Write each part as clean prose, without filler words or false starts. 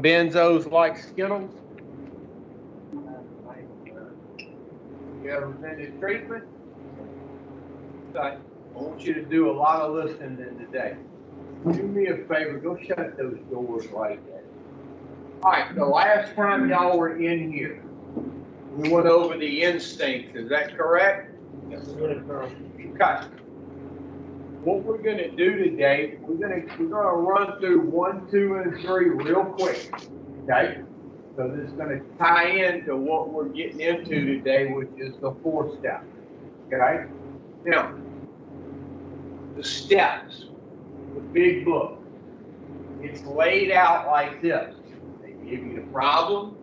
Benzos like Skittles? You ever been to treatment? I want you to do a lot of listening today. Do me a favor, go shut those doors like that. All right, the last time y'all were in here, we went over the instincts, is that correct? Yes, sir. Okay. What we're gonna do today, we're gonna run through 1, 2, and 3 real quick. Okay? So this is gonna tie into what we're getting into today, which is the 4th step. Okay? Now, the steps, the big book, it's laid out like this. They give you the problem,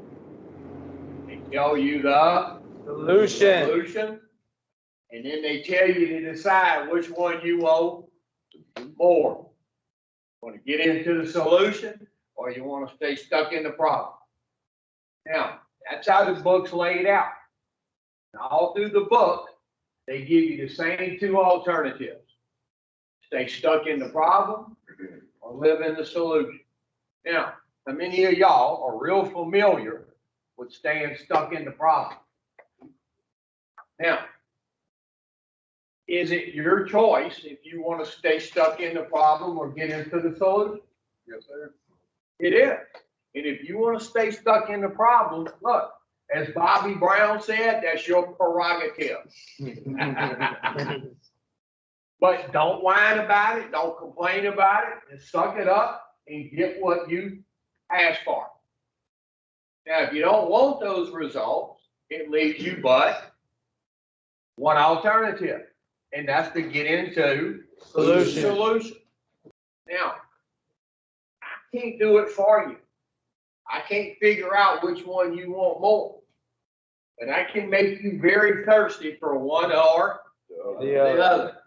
they tell you the solution, and then they tell you to decide which one you want more. Want to get into the solution, or you want to stay stuck in the problem? Now, that's how the book's laid out. And all through the book, they give you the same 2 alternatives. Stay stuck in the problem, or live in the solution. Now, how many of y'all are real familiar with staying stuck in the problem? Now, is it your choice if you want to stay stuck in the problem or get into the solution? Yes, sir. It is. And if you want to stay stuck in the problem, look, as Bobby Brown said, that's your prerogative. But don't whine about it, don't complain about it, just suck it up and get what you asked for. Now, if you don't want those results, it leaves you but one alternative, and that's to get into solution. Now, I can't do it for you. I can't figure out which one you want more, but I can make you very thirsty for one or the other.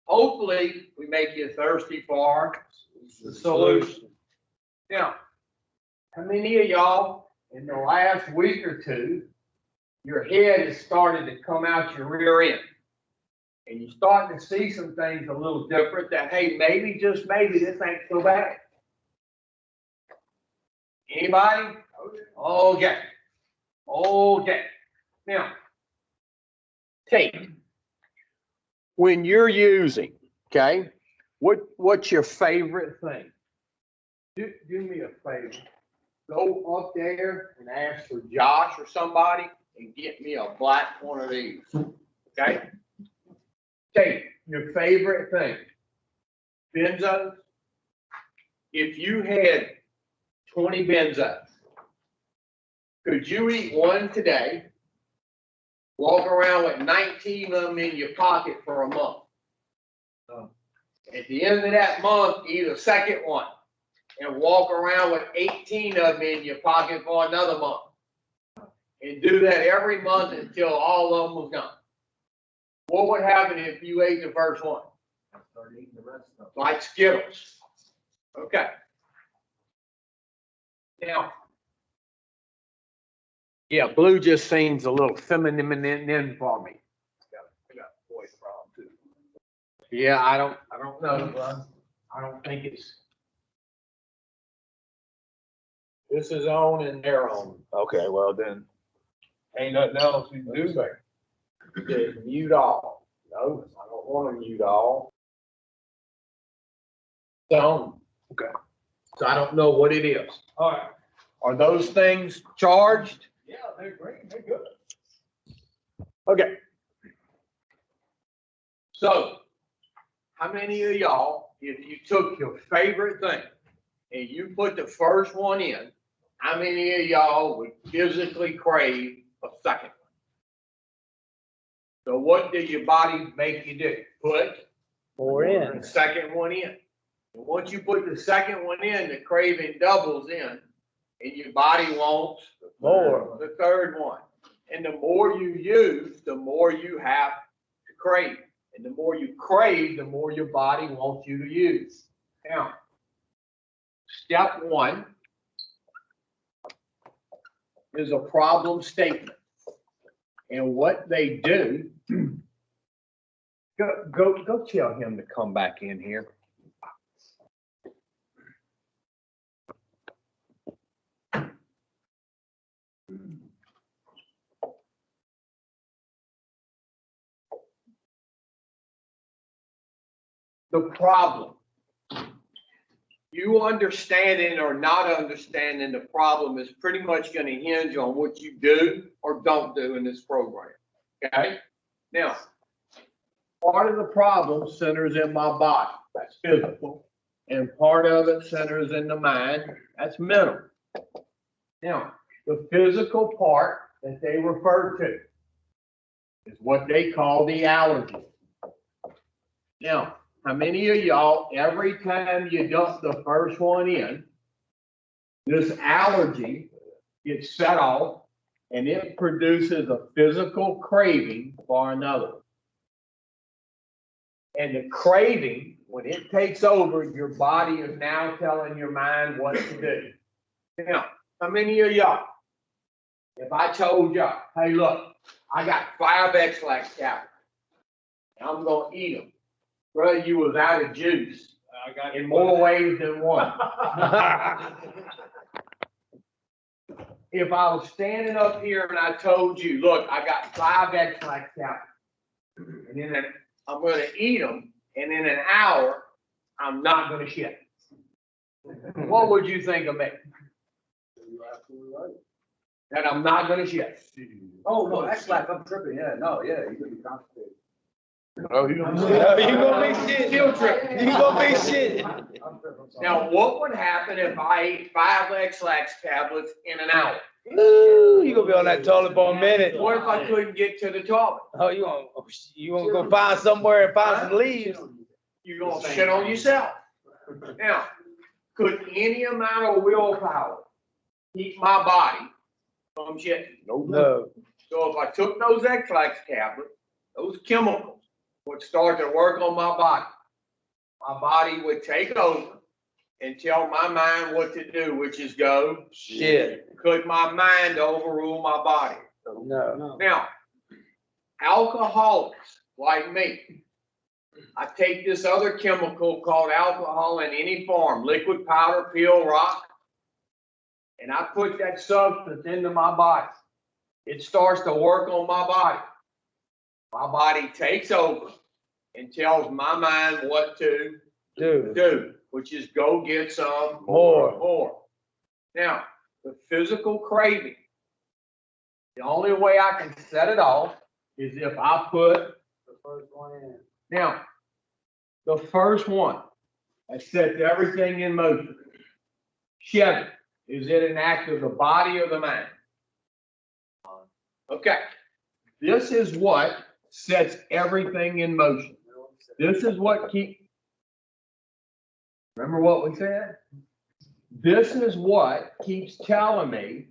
Hopefully, we make you thirsty for the solution. Now, how many of y'all in the last week or 2, your head has started to come out your rear end, and you're starting to see some things a little different that, hey, maybe, just maybe, this ain't so bad? Anybody? Okay. Okay. Now, take. When you're using, okay, what's your favorite thing? Do me a favor. Go up there and ask for Josh or somebody and get me a black one of these. Okay? Take your favorite thing. Benzos. If you had 20 benzos, could you eat one today? Walk around with 19 of them in your pocket for a month. At the end of that month, eat a second one and walk around with 18 of them in your pocket for another month. And do that every month until all of them was gone. What would happen if you ate the first one? I started eating the rest of them. Like Skittles. Okay. Now, yeah, blue just seems a little feminine for me. I got a voice problem too. Yeah, I don't know, bro. I don't think it's. This is on and they're on. Okay, well then, ain't nothing else we can do there. Just mute all. No, I don't want to mute all. It's on. Okay. So I don't know what it is. All right. Are those things charged? Yeah, they're great. They're good. Okay. So, how many of y'all, if you took your favorite thing and you put the first one in, how many of y'all would physically crave a second one? So what did your body make you do? Put More in. the second one in. And once you put the second one in, the craving doubles in, and your body wants More. the third one. And the more you use, the more you have to crave. And the more you crave, the more your body wants you to use. Now, step 1 is a problem statement. And what they do, go tell him to come back in here. The problem. You understanding or not understanding the problem is pretty much going to hinge on what you do or don't do in this program. Okay? Now, part of the problem centers in my body. That's physical. And part of it centers in the mind. That's mental. Now, the physical part that they refer to is what they call the allergy. Now, how many of y'all, every time you dump the first one in, this allergy gets set off and it produces a physical craving for another? And the craving, when it takes over, your body is now telling your mind what to do. Now, how many of y'all, if I told y'all, hey, look, I got 5 X-Lax tablets, and I'm going to eat them. Brother, you was out of juice in more ways than one. If I was standing up here and I told you, look, I got 5 X-Lax tablets, and then I'm going to eat them, and in an hour, I'm not going to shit. What would you think of me? You're absolutely right. That I'm not going to shit. Oh, no, that's like, I'm tripping, yeah, no, yeah, you're gonna be constipated. Oh, you gonna You gonna be shit. Field trip. You gonna be shit. I'm tripping, I'm sorry. Now, what would happen if I ate 5 X-Lax tablets in an hour? Ooh, you gonna be on that toilet for a minute. What if I couldn't get to the toilet? Oh, you gonna go find somewhere and find some leaves? You're gonna shit on yourself. Now, could any amount of willpower keep my body from shitting? No. So if I took those X-Lax tablets, those chemicals would start to work on my body would take over and tell my mind what to do, which is go Shit. Could my mind overrule my body? No. Now, alcoholics like me, I take this other chemical called alcohol in any form, liquid, powder, pill, rock, and I put that substance into my body. It starts to work on my body. My body takes over and tells my mind what to do, which is go get some more. Now, the physical craving, the only way I can set it off is if I put The first one in. now, the first one that sets everything in motion. Chevy, is it an act of the body or the mind? Okay. This is what sets everything in motion. This is what remember what we said? This is what keeps telling me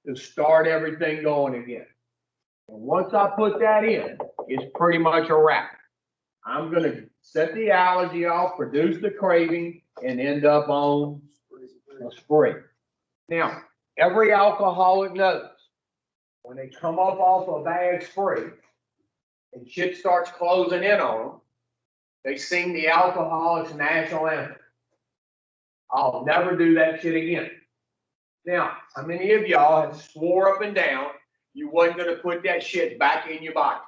to start everything going again. And once I put that in, it's pretty much a wrap. I'm going to set the allergy off, produce the craving, and end up on a spree. Now, every alcoholic knows when they come up off a bad spree and shit starts closing in on them, they sing the alcoholic's national anthem. I'll never do that shit again. Now, how many of y'all have swore up and down you wasn't going to put that shit back in your body?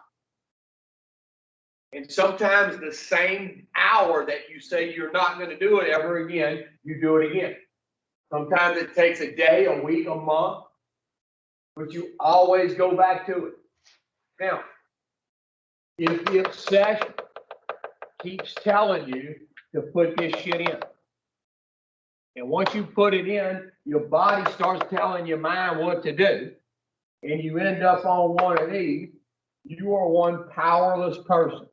And sometimes the same hour that you say you're not going to do it ever again, you do it again. Sometimes it takes a day, a week, a month, but you always go back to it. Now, if the obsession keeps telling you to put this shit in, and once you put it in, your body starts telling your mind what to do, and you end up on one of these, you are one powerless person.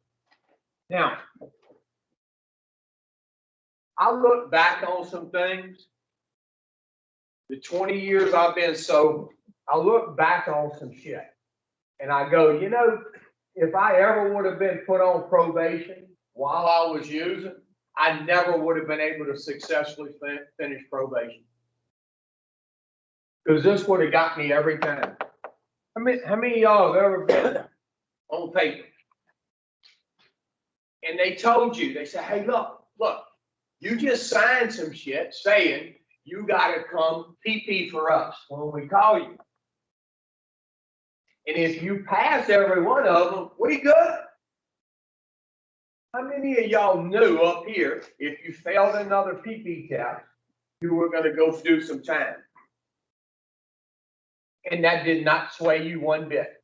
Now, I look back on some things, the 20 years I've been sober, I look back on some shit, and I go, you know, if I ever would have been put on probation while I was using, I never would have been able to successfully finish probation. Because this would have got me every time. How many of y'all have ever been on paper? And they told you, they said, hey, look, you just signed some shit saying you gotta come pee for us when we call you. And if you pass every one of them, we good. How many of y'all knew up here, if you failed another pee test, you were gonna go do some time? And that did not sway you one bit.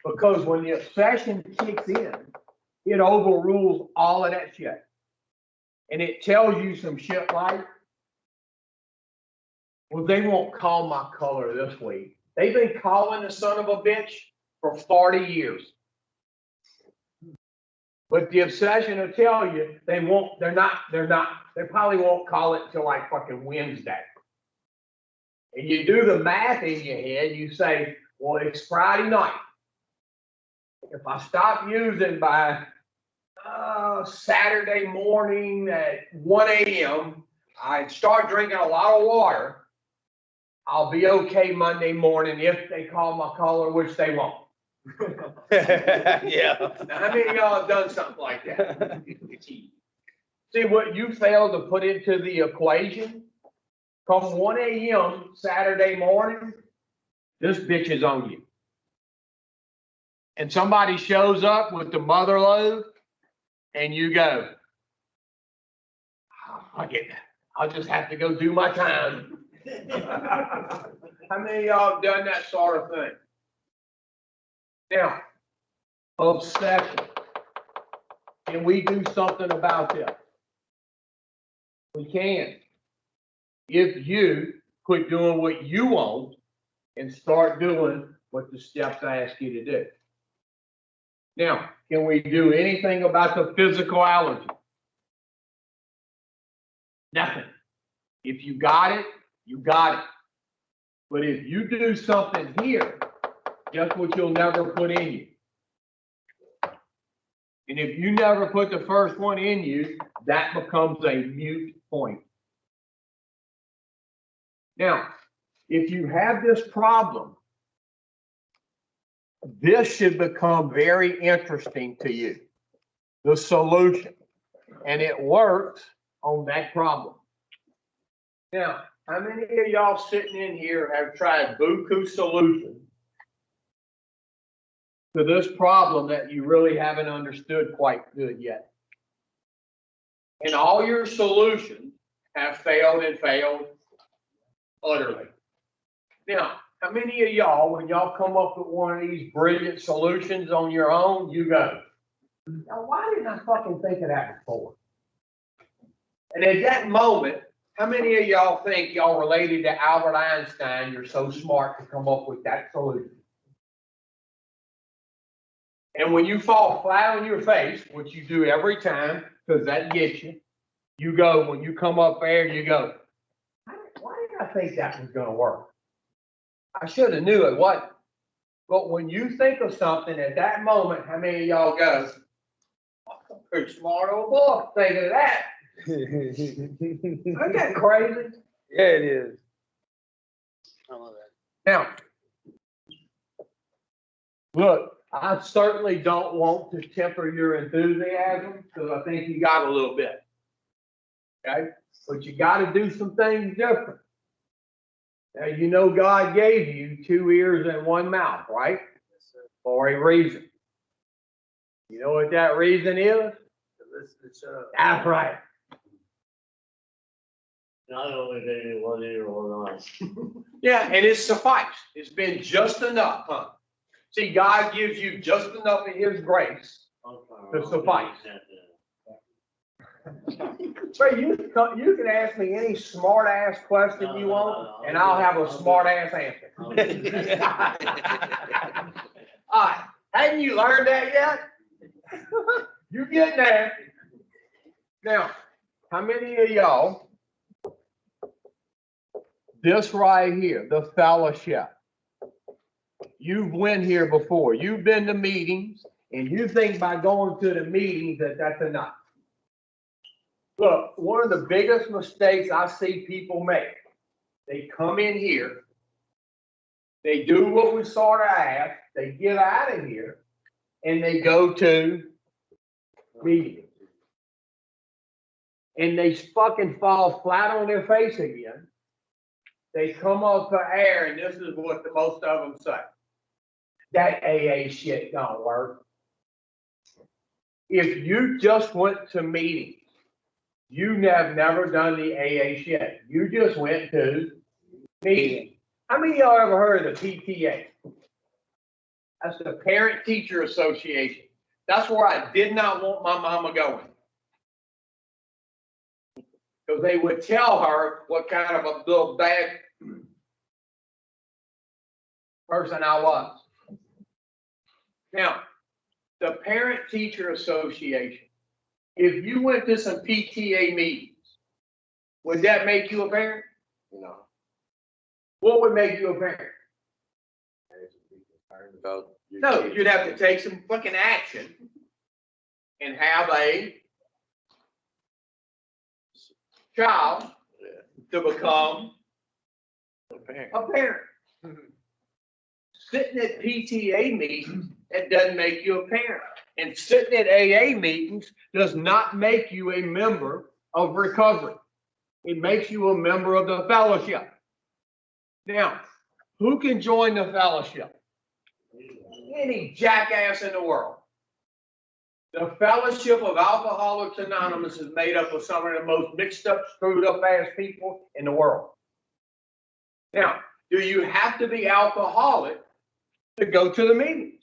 Because when the obsession kicks in, it overrules all of that shit. And it tells you some shit like, well, they won't call my color this week. They've been calling the son of a bitch for 40 years. But the obsession will tell you they won't, they probably won't call it till like fucking Wednesday. And you do the math in your head, you say, well, it's Friday night. If I stop using by Saturday morning at 1 a.m., I start drinking a lot of water, I'll be okay Monday morning if they call my color, which they won't. Yeah. Now, how many of y'all have done something like that? See what you failed to put into the equation? Come 1 a.m. Saturday morning, this bitch is on you. And somebody shows up with the mother load, and you go, I'll just have to go do my time. How many of y'all have done that sort of thing? Now, obsession. Can we do something about this? We can. If you quit doing what you want and start doing what the steps I ask you to do. Now, can we do anything about the physical allergy? Nothing. If you got it, you got it. But if you do something here, guess what you'll never put in you? And if you never put the first one in you, that becomes a moot point. Now, if you have this problem, this should become very interesting to you, the solution. And it works on that problem. Now, how many of y'all sitting in here have tried buku solutions to this problem that you really haven't understood quite good yet? And all your solutions have failed and failed utterly. Now, how many of y'all, when y'all come up with one of these brilliant solutions on your own, you go, now why didn't I fucking think of that before? And at that moment, how many of y'all think y'all related to Albert Einstein, you're so smart to come up with that solution? And when you fall flat on your face, which you do every time, because that gets you, you go, when you come up there, you go, why did I think that was going to work? I should have knew it wasn't. But when you think of something at that moment, how many of y'all go, I'm a pretty smart old boy thinking of that. Isn't that crazy? Yeah, it is. I love that. Now, look, I certainly don't want to temper your enthusiasm because I think you got a little bit. Okay? But you got to do some things different. Now, you know God gave you 2 ears and 1 mouth, right? For a reason. You know what that reason is? That's right. Not only they 1 ear or 1 eye. Yeah, and it's sufficed. It's been just enough, huh? See, God gives you just enough of His grace to suffice. Ray, you can ask me any smart ass question you want, and I'll have a smart ass answer. All right, haven't you learned that yet? You're getting there. Now, how many of y'all, this right here, the fellowship, you've went here before, you've been to meetings, and you think by going to the meetings that that's enough. Look, one of the biggest mistakes I see people make, they come in here, they do what we sort of ask, they get out of here, and they go to meetings. And they fucking fall flat on their face again they come off the air, and this is what the most of them say. That AA shit don't work. If you just went to meetings, you have never done the AA shit. You just went to meetings. How many of y'all ever heard of the PTA? That's the Parent Teacher Association. That's where I did not want my mama going. Because they would tell her what kind of a little bad person I was. Now, the Parent Teacher Association, if you went to some PTA meetings, would that make you a parent? No. What would make you a parent? About your No, kids. you'd have to take some fucking action and have a child to become A parent. a parent. Sitting at PTA meetings, that doesn't make you a parent. And sitting at AA meetings does not make you a member of recovery. It makes you a member of the fellowship. Now, who can join the fellowship? Any jackass in the world. The Fellowship of Alcoholics Anonymous is made up of some of the most mixed up, screwed up ass people in the world. Now, do you have to be alcoholic to go to the meetings?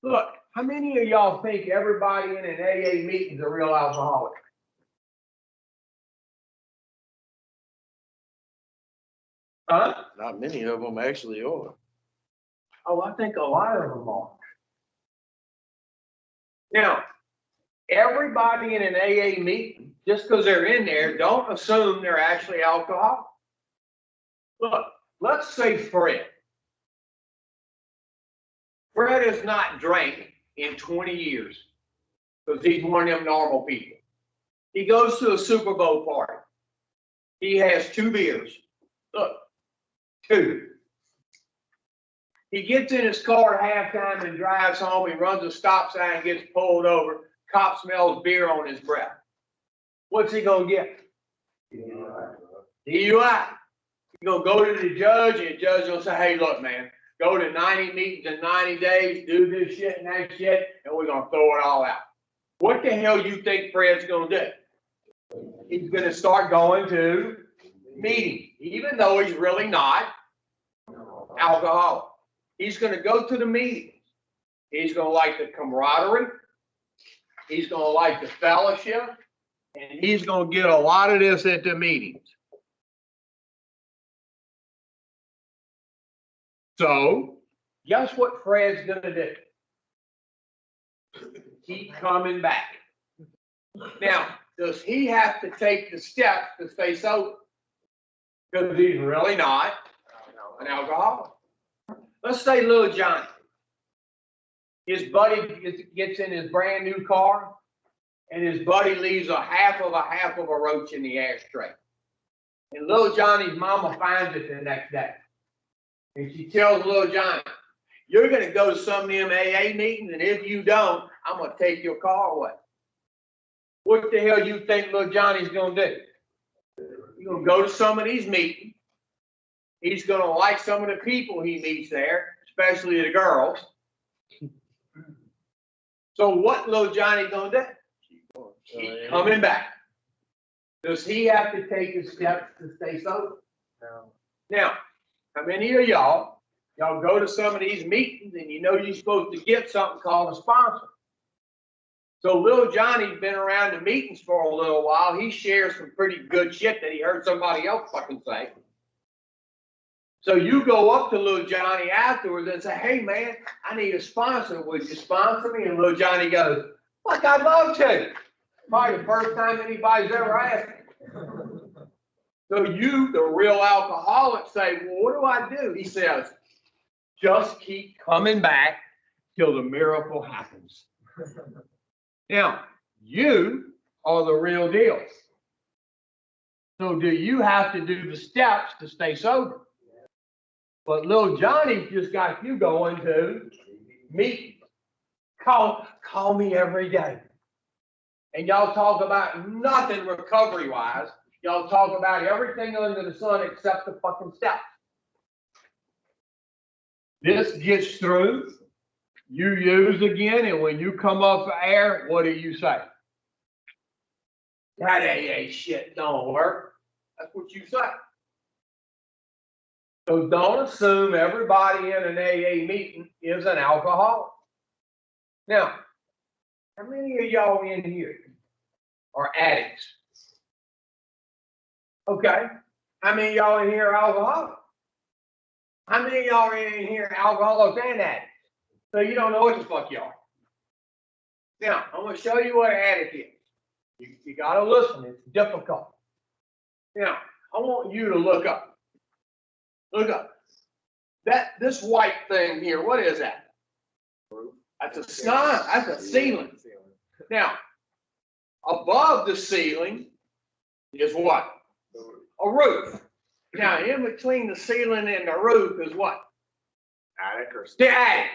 Look, how many of y'all think everybody in an AA meeting is a real alcoholic? Huh? Not many of them actually are. Oh, I think a lot of them are. Now, everybody in an AA meeting, just because they're in there, don't assume they're actually alcoholic. Look, let's say Fred. Fred has not drank in 20 years because he's one of them normal people. He goes to a Super Bowl party. He has 2 beers. Look, 2. He gets in his car at halftime and drives home. He runs a stop sign and gets pulled over. Cop smells beer on his breath. What's he gonna get? DUI. He's gonna go to the judge, and the judge will say, hey, look, man, go to 90 meetings in 90 days, do this shit and that shit, and we're gonna throw it all out. What the hell you think Fred's gonna do? He's gonna start going to meetings, even though he's really not alcoholic. He's gonna go to the meetings. He's gonna like the camaraderie. He's gonna like the fellowship. And he's gonna get a lot of this at the meetings. So, guess what Fred's gonna do? Keep coming back. Now, does he have to take the steps to stay sober? Because he's really not an alcoholic. Let's say little Johnny. His buddy gets in his brand new car, and his buddy leaves a half of a roach in the ashtray. And little Johnny's mama finds it the next day. And she tells little Johnny, you're going to go to some of them AA meetings, and if you don't, I'm going to take your car away. What the hell you think little Johnny's going to do? He's going to go to some of these meetings. He's going to like some of the people he meets there, especially the girls. So what little Johnny going to do? Keep coming back. Does he have to take his steps to stay sober? No. Now, how many of y'all go to some of these meetings and you know you're supposed to get something called a sponsor? So little Johnny's been around the meetings for a little while. He shares some pretty good shit that he heard somebody else fucking say. So you go up to little Johnny afterwards and say, hey man, I need a sponsor. Would you sponsor me? And little Johnny goes, fuck, I'd love to. Probably the first time anybody's ever asked me. So you, the real alcoholic, say, well, what do I do? He says, just keep coming back till the miracle happens. Now, you are the real deal. So do you have to do the steps to stay sober? But little Johnny just got you going to meetings. Call me every day. And y'all talk about nothing recovery-wise Y'all talk about everything under the sun except the fucking steps. This gets through, you use again, and when you come up for air, what do you say? That AA shit don't work. That's what you say. So don't assume everybody in an AA meeting is an alcoholic. Now, how many of y'all in here are addicts? Okay. How many of y'all in here are alcoholics? How many of y'all are in here alcoholics and addicts? So you don't know what the fuck you are. Now, I'm going to show you what an addict is. You got to listen. It's difficult. Now, I want you to look up. Look up. This white thing here, what is that? That's a snot. That's a ceiling. Now, above the ceiling is what? A roof. Now, in between the ceiling and the roof is what? Attic or The attic.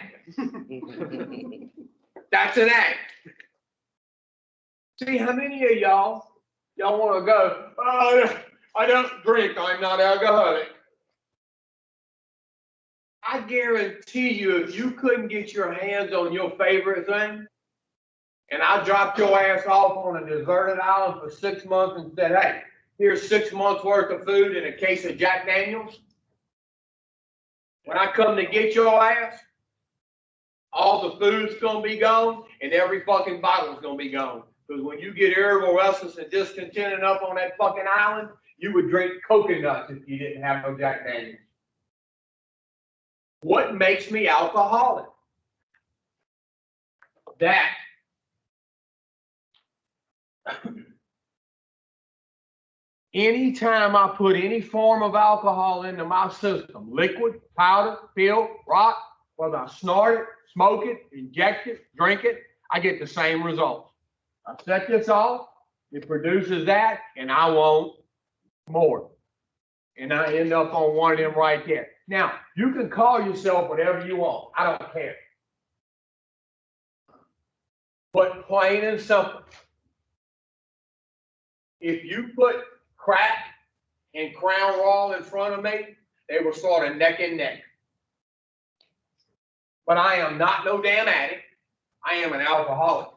That's an attic. See, how many of y'all want to go, oh, I don't drink, I'm not alcoholic. I guarantee you, if you couldn't get your hands on your favorite thing, and I dropped your ass off on a deserted island for 6 months and said, hey, here's 6 months worth of food and a case of Jack Daniels. When I come to get your ass, all the food's gonna be gone and every fucking bottle's gonna be gone. Because when you get irritable, restless, and discontented up on that fucking island, you would drink coconuts if you didn't have no Jack Daniels. What makes me alcoholic? That. Anytime I put any form of alcohol into my system, liquid, powder, pill, rock, whether I snort it, smoke it, inject it, drink it, I get the same results. I set this off, it produces that, and I want more. And I end up on one of them right there. Now, you can call yourself whatever you want. I don't care. But plain and simple, if you put crack and Crown Royal in front of me, they will sort of neck and neck. But I am not no damn addict. I am an alcoholic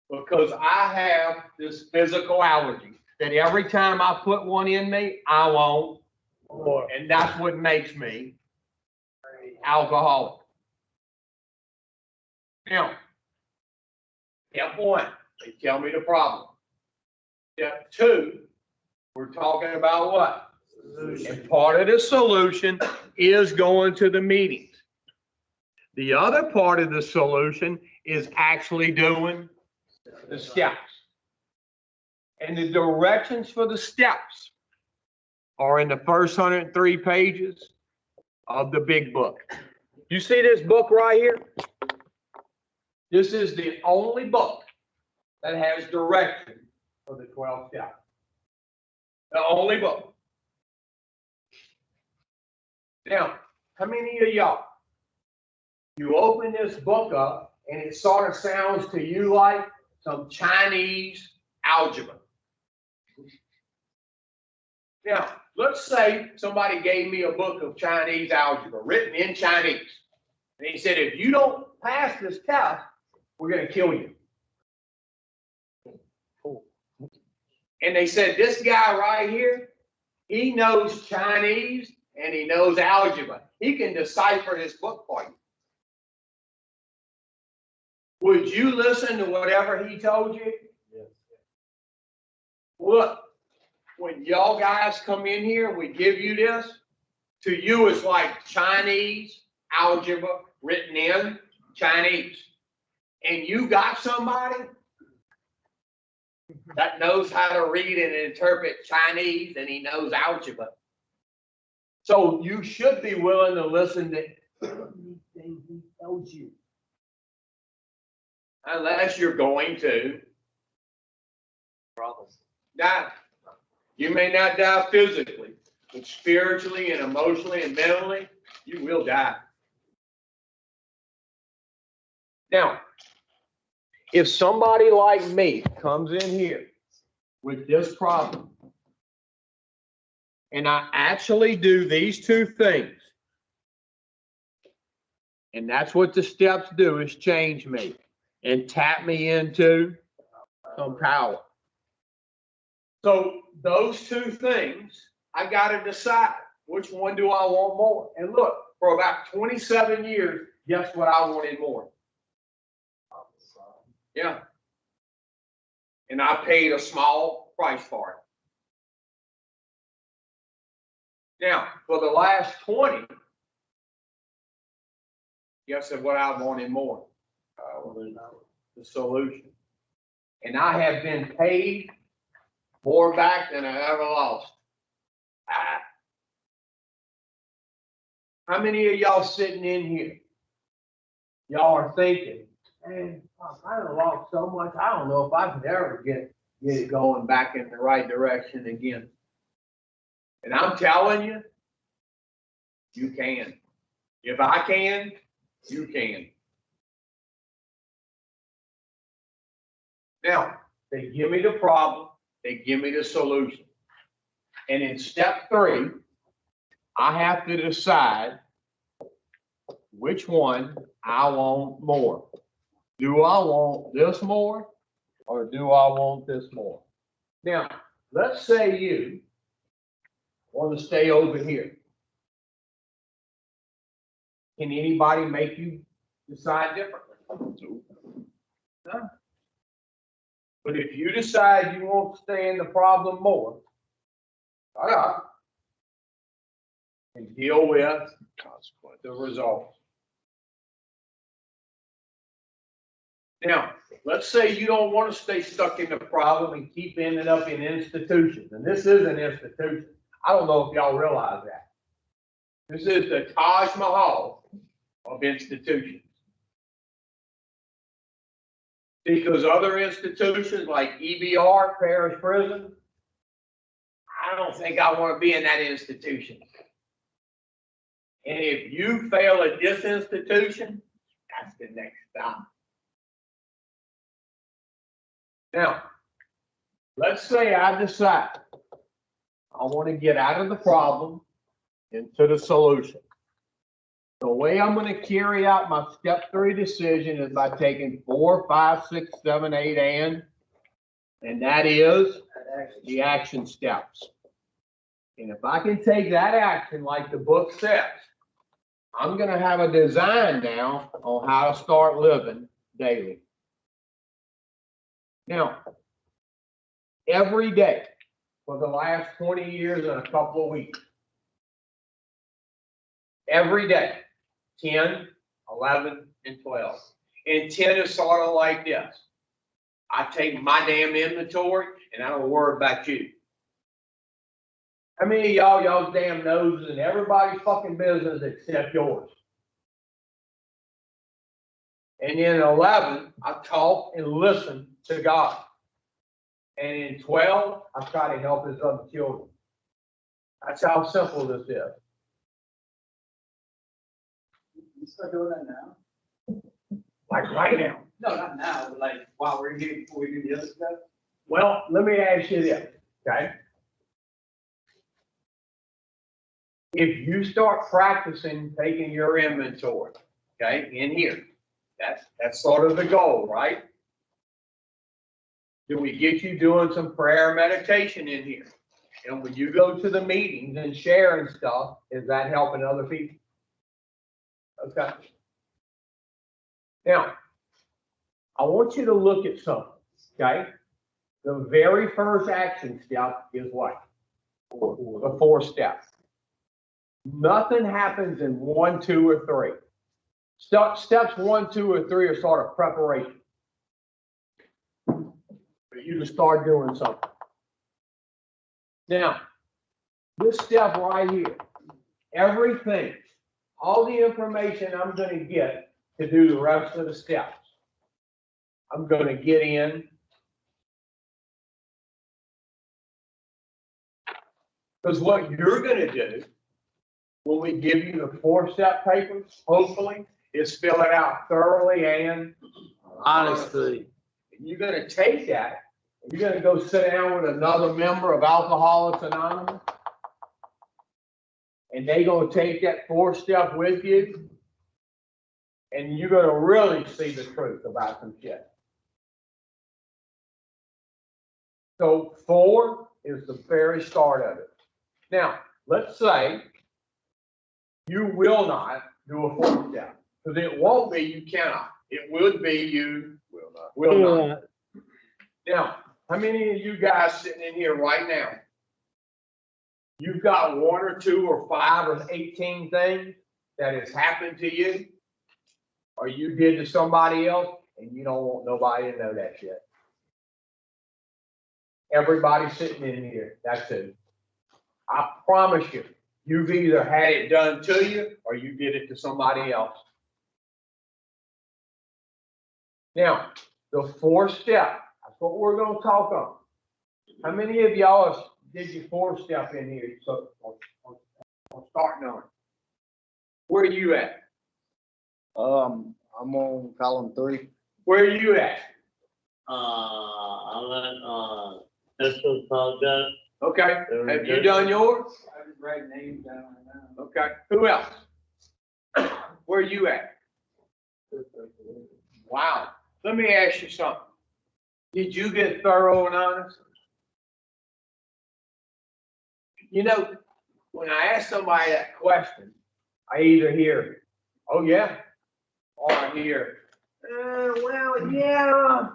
because I have this physical allergy that every time I put one in me, I want more. And that's what makes me alcoholic. Now, step one, they tell me the problem. Step two, we're talking about what? And part of the solution is going to the meetings. The other part of the solution is actually doing the steps. And the directions for the steps are in the first 103 pages of the big book. You see this book right here? This is the only book that has directions for the 12 steps. The only book. Now, how many of y'all, you open this book up and it sort of sounds to you like some Chinese algebra? Now, let's say somebody gave me a book of Chinese algebra written in Chinese. And he said, if you don't pass this test, we're going to kill you. And they said, this guy right here, he knows Chinese and he knows algebra. He can decipher this book for you. Would you listen to whatever he told you? Yes. Look, when y'all guys come in here, we give you this. To you, it's like Chinese algebra written in Chinese. And you got somebody that knows how to read and interpret Chinese and he knows algebra. So you should be willing to listen to anything he tells you. Unless you're going to die. You may not die physically, but spiritually and emotionally and mentally, you will die. Now, if somebody like me comes in here with this problem, and I actually do these two things, and that's what the steps do, is change me and tap me into some power. So those two things, I gotta decide, which one do I want more? And look, for about 27 years, guess what I wanted more? Yeah. And I paid a small price for it. Now, for the last 20, guess what I wanted more? The solution. And I have been paid more back than I ever lost. How many of y'all sitting in here? Y'all are thinking, man, I done lost so much, I don't know if I could ever get it going back in the right direction again. And I'm telling you, you can. If I can, you can. Now, they give me the problem, they give me the solution. And in step 3, I have to decide which one I want more. Do I want this more, or do I want this more? Now, let's say you want to stay over here. Can anybody make you decide differently? No. But if you decide you want to stay in the problem more, and deal with the results. Now, let's say you don't want to stay stuck in the problem and keep ending up in institutions. And this is an institution. I don't know if y'all realize that. This is the Taj Mahal of institutions. Because other institutions like EBR, Parish Prison, I don't think I want to be in that institution. And if you fail at this institution, that's the next stop. Now, let's say I decide I want to get out of the problem into the solution. The way I'm going to carry out my step 3 decision is by taking 4, 5, 6, 7, 8, and that is the action steps. And if I can take that action like the book says, I'm going to have a design now on how to start living daily. Now, every day for the last 20 years and a couple of weeks, every day, 10, 11, and 12. And 10 is sort of like this. I take my damn inventory and I don't worry about you. How many of y'all's damn noses in everybody's fucking business except yours? And in 11, I talk and listen to God. And in 12, I try to help his other children. That's how simple this is. You start doing that now? Like right now. No, not now, but like while we're here before we do the other stuff. Well, let me ask you this, okay? If you start practicing taking your inventory, okay, in here, that's sort of the goal, right? Do we get you doing some prayer and meditation in here? And when you go to the meetings and sharing stuff, is that helping other people? Okay. Now, I want you to look at something, okay? The very first action step is what? The 4 steps. Nothing happens in 1, 2, or 3. Steps 1, 2, or 3 are sort of preparation for you to start doing something. Now, this step right here, everything, all the information I'm going to get to do the rest of the steps, I'm going to get in. Because what you're going to do when we give you the 4-step papers, hopefully, is fill it out thoroughly and Honestly. you're going to take that, and you're going to go sit down with another member of Alcoholics Anonymous, and they gonna take that 4-step with you, and you're gonna really see the truth about some shit. So 4 is the very start of it. Now, let's say you will not do a 4-step, because it won't be you cannot. It would be you will not. Now, how many of you guys sitting in here right now, you've got 1 or 2 or 5 or 18 things that has happened to you, or you did to somebody else, and you don't want nobody to know that shit? Everybody sitting in here, that's it. I promise you, you've either had it done to you or you did it to somebody else. Now, the 4-step, that's what we're gonna talk on. How many of y'all did your 4-step in here? So, I'll start knowing. Where are you at? I'm on column 3. Where are you at? I'm at, Crystal Project. Okay, have you done yours? I just write names down right now. Okay, who else? Where are you at? Wow, let me ask you something. Did you get thorough and honest? You know, when I ask somebody that question, I either hear, oh yeah, or I hear, well, yeah.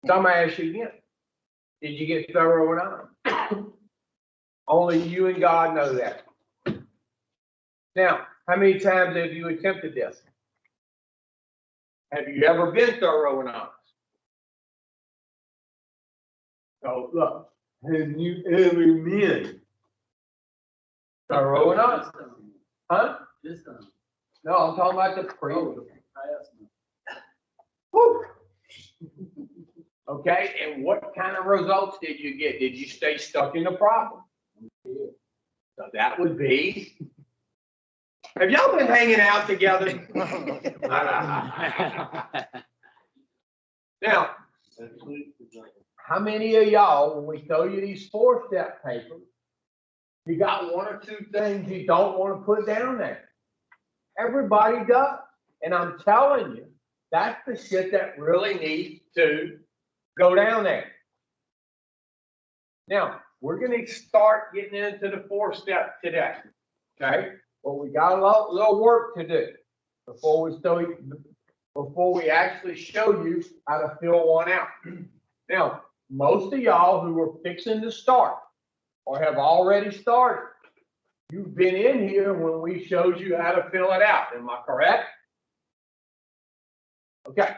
So I'm gonna ask you again. Did you get thorough and honest? Only you and God know that. Now, how many times have you attempted this? Have you ever been thorough and honest? So look, have you ever been thorough and honest? Huh? This time. No, I'm talking about the pre. I asked him. Whew. Okay, and what kind of results did you get? Did you stay stuck in the problem? So that would be. Have y'all been hanging out together? Now, how many of y'all, when we show you these 4-step papers, you got 1 or 2 things you don't want to put down there? Everybody does. And I'm telling you, that's the shit that really needs to go down there. Now, we're going to start getting into the 4-step today. Okay? Well, we got a little work to do before we actually show you how to fill one out. Now, most of y'all who are fixing to start or have already started, you've been in here when we showed you how to fill it out. Am I correct? Okay.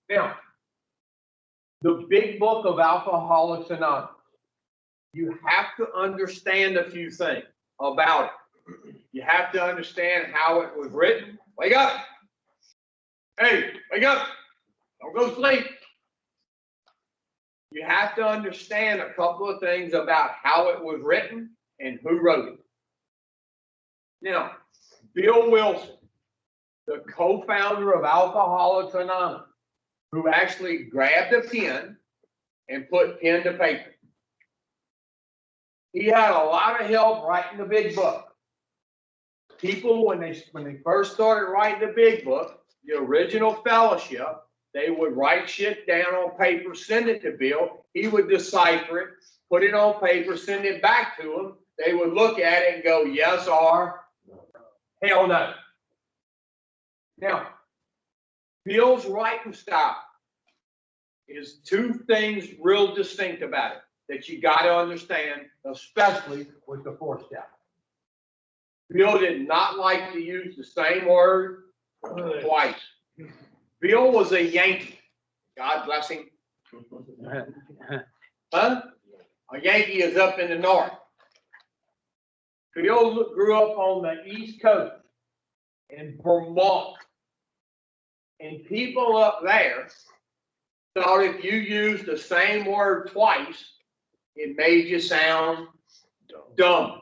Now, the big book of Alcoholics Anonymous, you have to understand a few things about it. You have to understand how it was written. Wake up. Hey, wake up. Don't go to sleep. You have to understand a couple of things about how it was written and who wrote it. Now, Bill Wilson, the co-founder of Alcoholics Anonymous, who actually grabbed a pen and put pen to paper. He had a lot of help writing the big book. People, when they first started writing the big book, the original fellowship, they would write shit down on paper, send it to Bill. He would decipher it, put it on paper, send it back to him. They would look at it and go, yes or hell no. Now, Bill's writing style is 2 things real distinct about it that you got to understand, especially with the 4-step. Bill did not like to use the same word twice. Bill was a Yankee. God bless him. Huh? A Yankee is up in the north. Bill grew up on the East Coast in Vermont. And people up there thought if you used the same word twice, it made you sound dumb.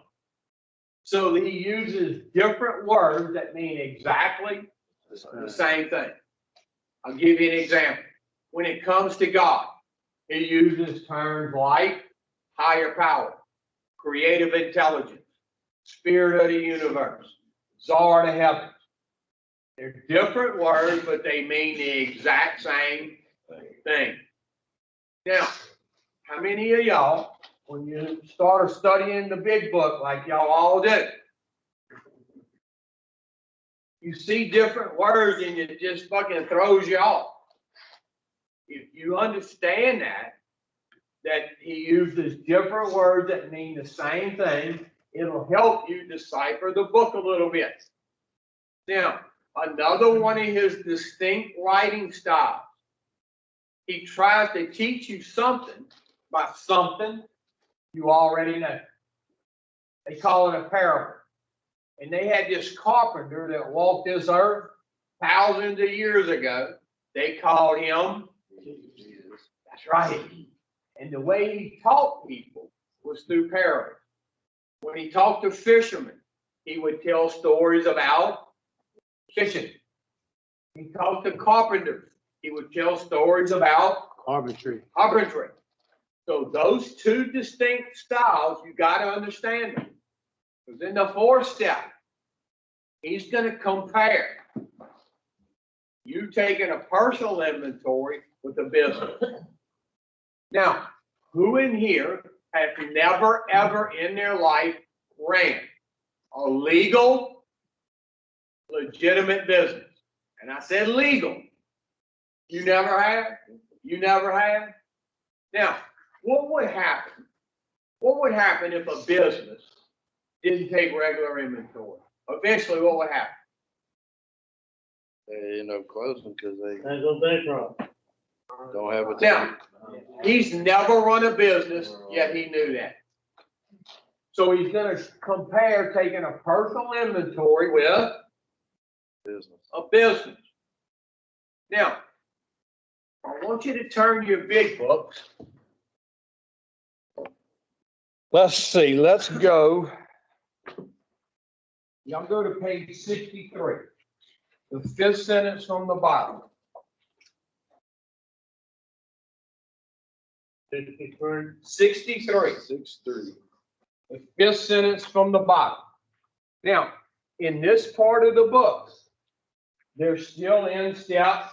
So he uses different words that mean exactly the same thing. I'll give you an example. When it comes to God, he uses terms like higher power, creative intelligence, spirit of the universe, czar of the heavens. They're different words, but they mean the exact same thing. Now, how many of y'all, when you started studying the big book like y'all all did, you see different words and it just fucking throws you off? If you understand that he uses different words that mean the same thing, it'll help you decipher the book a little bit. Now, another one of his distinct writing styles, he tries to teach you something by something you already know. They call it a parable. And they had this carpenter that walked this earth thousands of years ago. They called him Jesus. That's right. And the way he taught people was through parables. When he talked to fishermen, he would tell stories about fishing. He talked to carpenters. He would tell stories about Carpentry. carpentry. So those two distinct styles, you got to understand them. Because in the fourth step, he's going to compare you taking a personal inventory with a business. Now, who in here has never, ever in their life ran a legal, legitimate business? And I said legal. You never have? You never have? Now, what would happen? What would happen if a business didn't take regular inventory? Eventually, what would happen? They end up closing because they They go bankrupt. don't have a. Now, he's never run a business, yet he knew that. So he's going to compare taking a personal inventory with business. a business. Now, I want you to turn your big books. Let's see, let's go. Y'all go to page 63, the fifth sentence from the bottom. 63. 63. 6-3. The fifth sentence from the bottom. Now, in this part of the book, they're still in step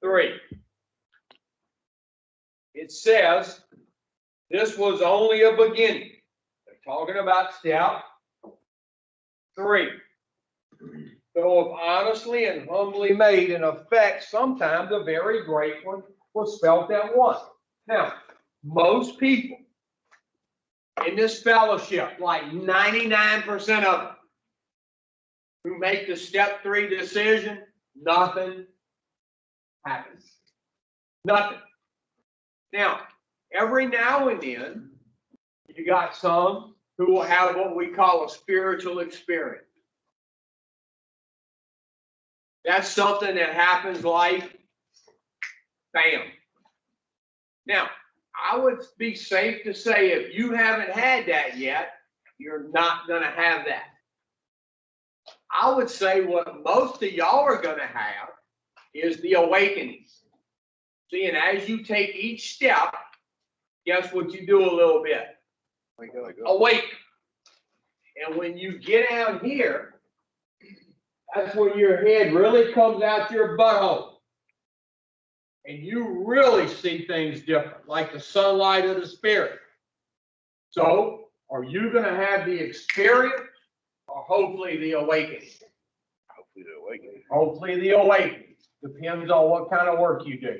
3. It says, this was only a beginning. They're talking about step 3. Though if honestly and humbly made, in effect, sometimes a very great one was felt at once. Now, most people in this fellowship, like 99% of them, who make the step 3 decision, nothing happens. Nothing. Now, every now and then, you got some who will have what we call a spiritual experience. That's something that happens like, bam. Now, I would be safe to say if you haven't had that yet, you're not going to have that. I would say what most of y'all are going to have is the awakening. See, and as you take each step, guess what you do a little bit? Awake. And when you get out here, that's when your head really comes out your butthole. And you really see things different, like the sunlight of the spirit. So, are you going to have the experience or hopefully the awakening? Hopefully the awakening. Hopefully the awakening. Depends on what kind of work you do.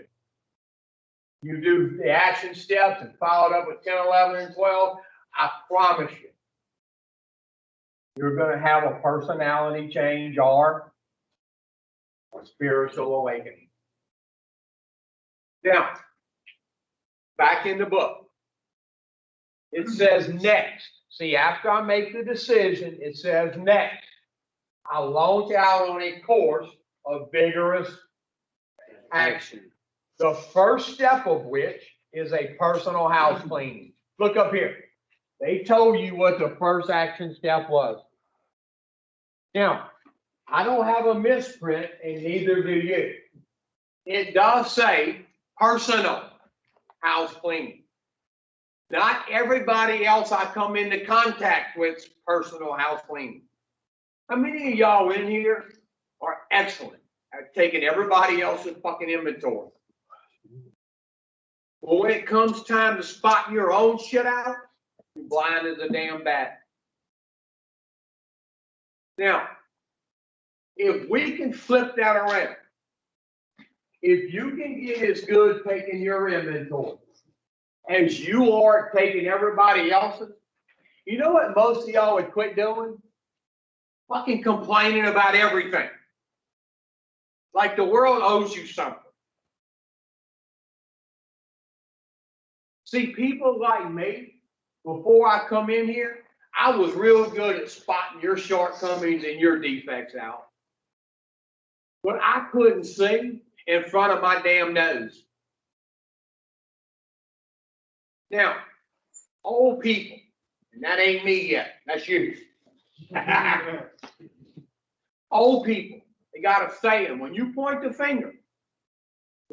You do the action steps and follow it up with 10, 11, and 12, I promise you, you're going to have a personality change or a spiritual awakening. Now, back in the book, it says next. See, after I make the decision, it says next. I launch out on a course of vigorous action. The first step of which is a personal house cleaning. Look up here. They told you what the first action step was. Now, I don't have a misprint, and neither do you. It does say personal house cleaning. Not everybody else I come into contact with personal house cleaning. How many of y'all in here are excellent at taking everybody else's fucking inventory? Well, when it comes time to spot your own shit out, you're blind as a damn bat. Now, if we can flip that around, if you can get as good taking your inventory as you are taking everybody else's, you know what most of y'all would quit doing? Fucking complaining about everything. Like the world owes you something. See, people like me, before I come in here, I was real good at spotting your shortcomings and your defects out. But I couldn't see in front of my damn nose. Now, old people, and that ain't me yet, that's you. Old people, they got a saying, when you point the finger,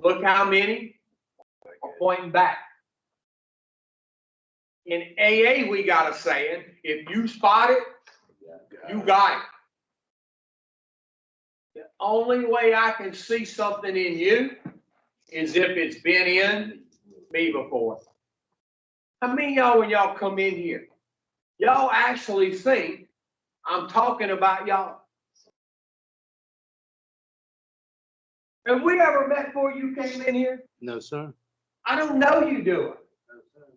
look how many are pointing back. In AA, we got a saying, if you spot it, you got it. The only way I can see something in you is if it's been in me before. How many of y'all, when y'all come in here, y'all actually think I'm talking about y'all? Have we ever met before you came in here? No, sir. I don't know you do it.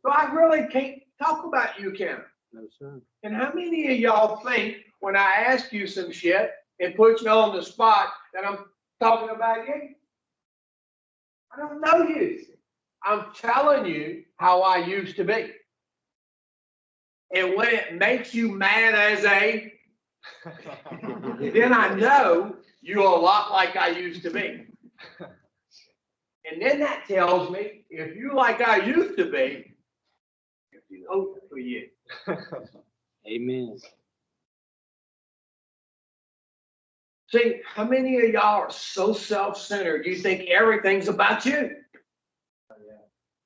So I really can't talk about you, Ken. No, sir. And how many of y'all think when I ask you some shit and put you on the spot that I'm talking about you? I don't know you. I'm telling you how I used to be. And when it makes you mad as a, then I know you're a lot like I used to be. And then that tells me, if you like I used to be, it's over for you. Amen. See, how many of y'all are so self-centered, you think everything's about you?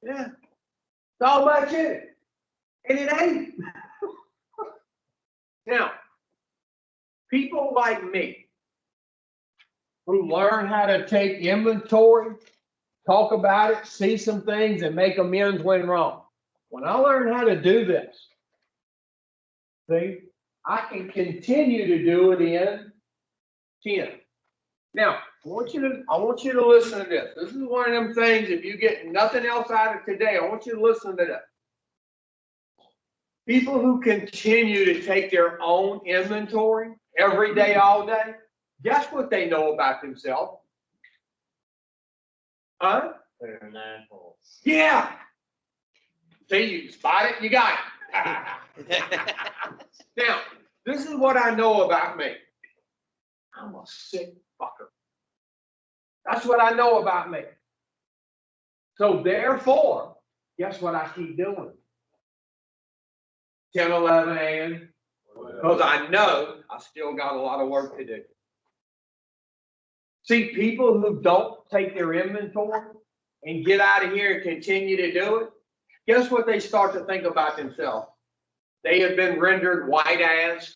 Yeah. It's all about you. And it ain't. Now, people like me who learn how to take inventory, talk about it, see some things, and make amends when wrong. When I learn how to do this, see, I can continue to do it in 10. Now, I want you to listen to this. This is one of them things, if you get nothing else out of today, I want you to listen to this. People who continue to take their own inventory every day, all day, guess what they know about themselves? Huh? They're an asshole. Yeah. See, you spot it, you got it. Now, this is what I know about me. I'm a sick fucker. That's what I know about me. So therefore, guess what I keep doing? 10, 11 a.m. Because I know I still got a lot of work to do. See, people who don't take their inventory and get out of here and continue to do it, guess what they start to think about themselves? They have been rendered white ass.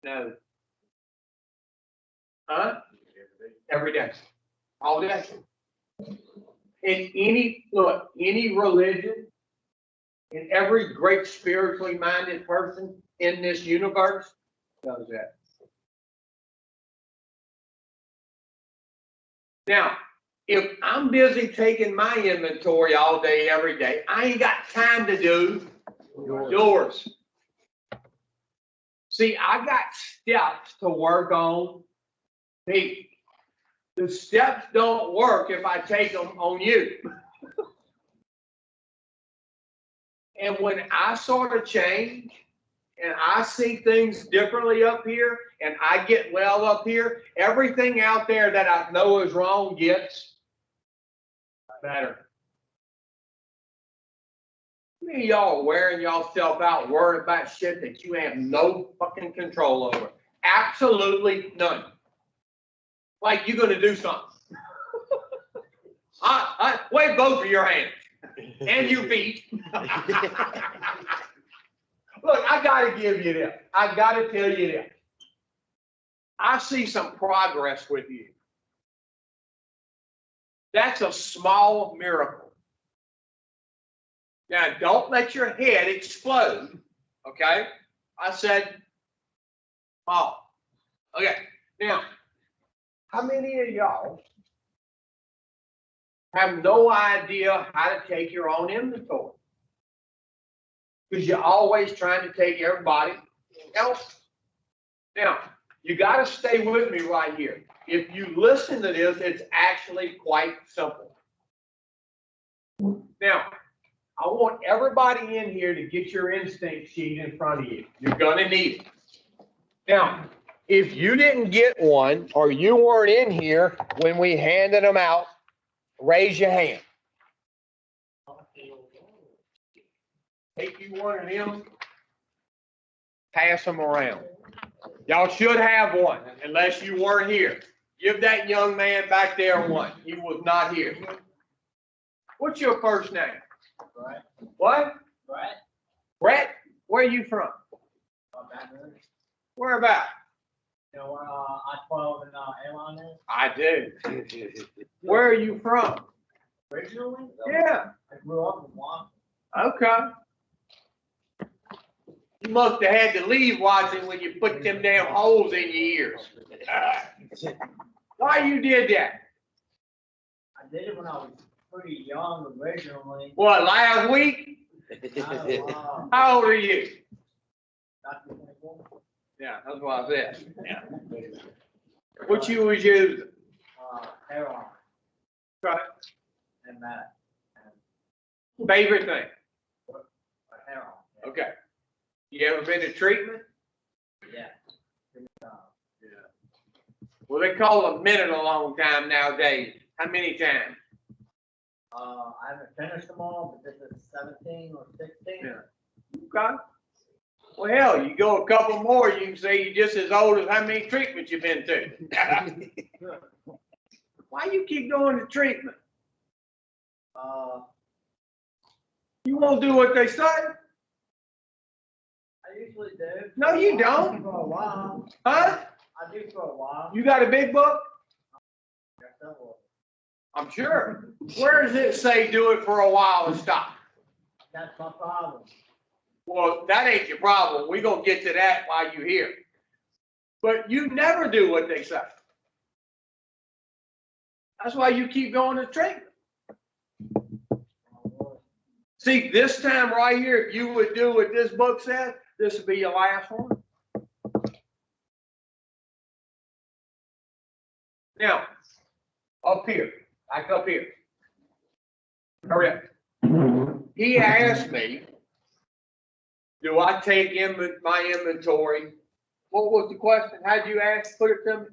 No. Huh? Every day. All day. In any religion, and every great spiritually minded person in this universe does that. Now, if I'm busy taking my inventory all day, every day, I ain't got time to do yours. See, I got steps to work on me. The steps don't work if I take them on you. And when I sort of change and I see things differently up here and I get well up here, everything out there that I know is wrong gets better. How many of y'all are wearing yourself out worrying about shit that you have no fucking control over? Absolutely none. Like you're going to do something. Wave both of your hands. and your feet. Look, I gotta give you this. I gotta tell you this. I see some progress with you. That's a small miracle. Now, don't let your head explode, okay? I said, oh, okay. Now, how many of y'all have no idea how to take your own inventory? Because you're always trying to take everybody else. Now, you got to stay with me right here. If you listen to this, it's actually quite simple. Now, I want everybody in here to get your instinct sheet in front of you. You're going to need it. Now, if you didn't get one or you weren't in here when we handed them out, raise your hand. Take you one of them, pass them around. Y'all should have one, unless you weren't here. Give that young man back there one. He was not here. What's your first name? Brett. What? Brett. Brett? Where are you from? Where about? You know where I-12 and Airline is? I do. Where are you from? Originally? Yeah. I grew up in Washington. Okay. You must have had to leave Washington when you put them damn holes in your ears. Why you did that? I did it when I was pretty young originally. What, last week? How old are you? Not 24. Yeah, that's what I said. Yeah. What you was using? Airline Right. and that. Favorite thing? Airline. Okay. You ever been to treatment? Yeah. Well, they call a minute a long time nowadays. How many times? I haven't finished them all, but this is 17 or 16. Yeah. Okay. Well, hell, you go a couple more, you can say you're just as old as how many treatments you've been to. Why you keep going to treatment? You won't do what they say? I usually do. No, you don't. For a while. Huh? I do for a while. You got a big book? Got several. I'm sure. Where does it say do it for a while and stop? That's my problem. Well, that ain't your problem. We're going to get to that while you're here. But you never do what they say. That's why you keep going to treatment. See, this time right here, if you would do what this book says, this would be your last one. Now, up here, back up here. Hurry up. He asked me, do I take my inventory? What was the question? How'd you ask? Put it to me.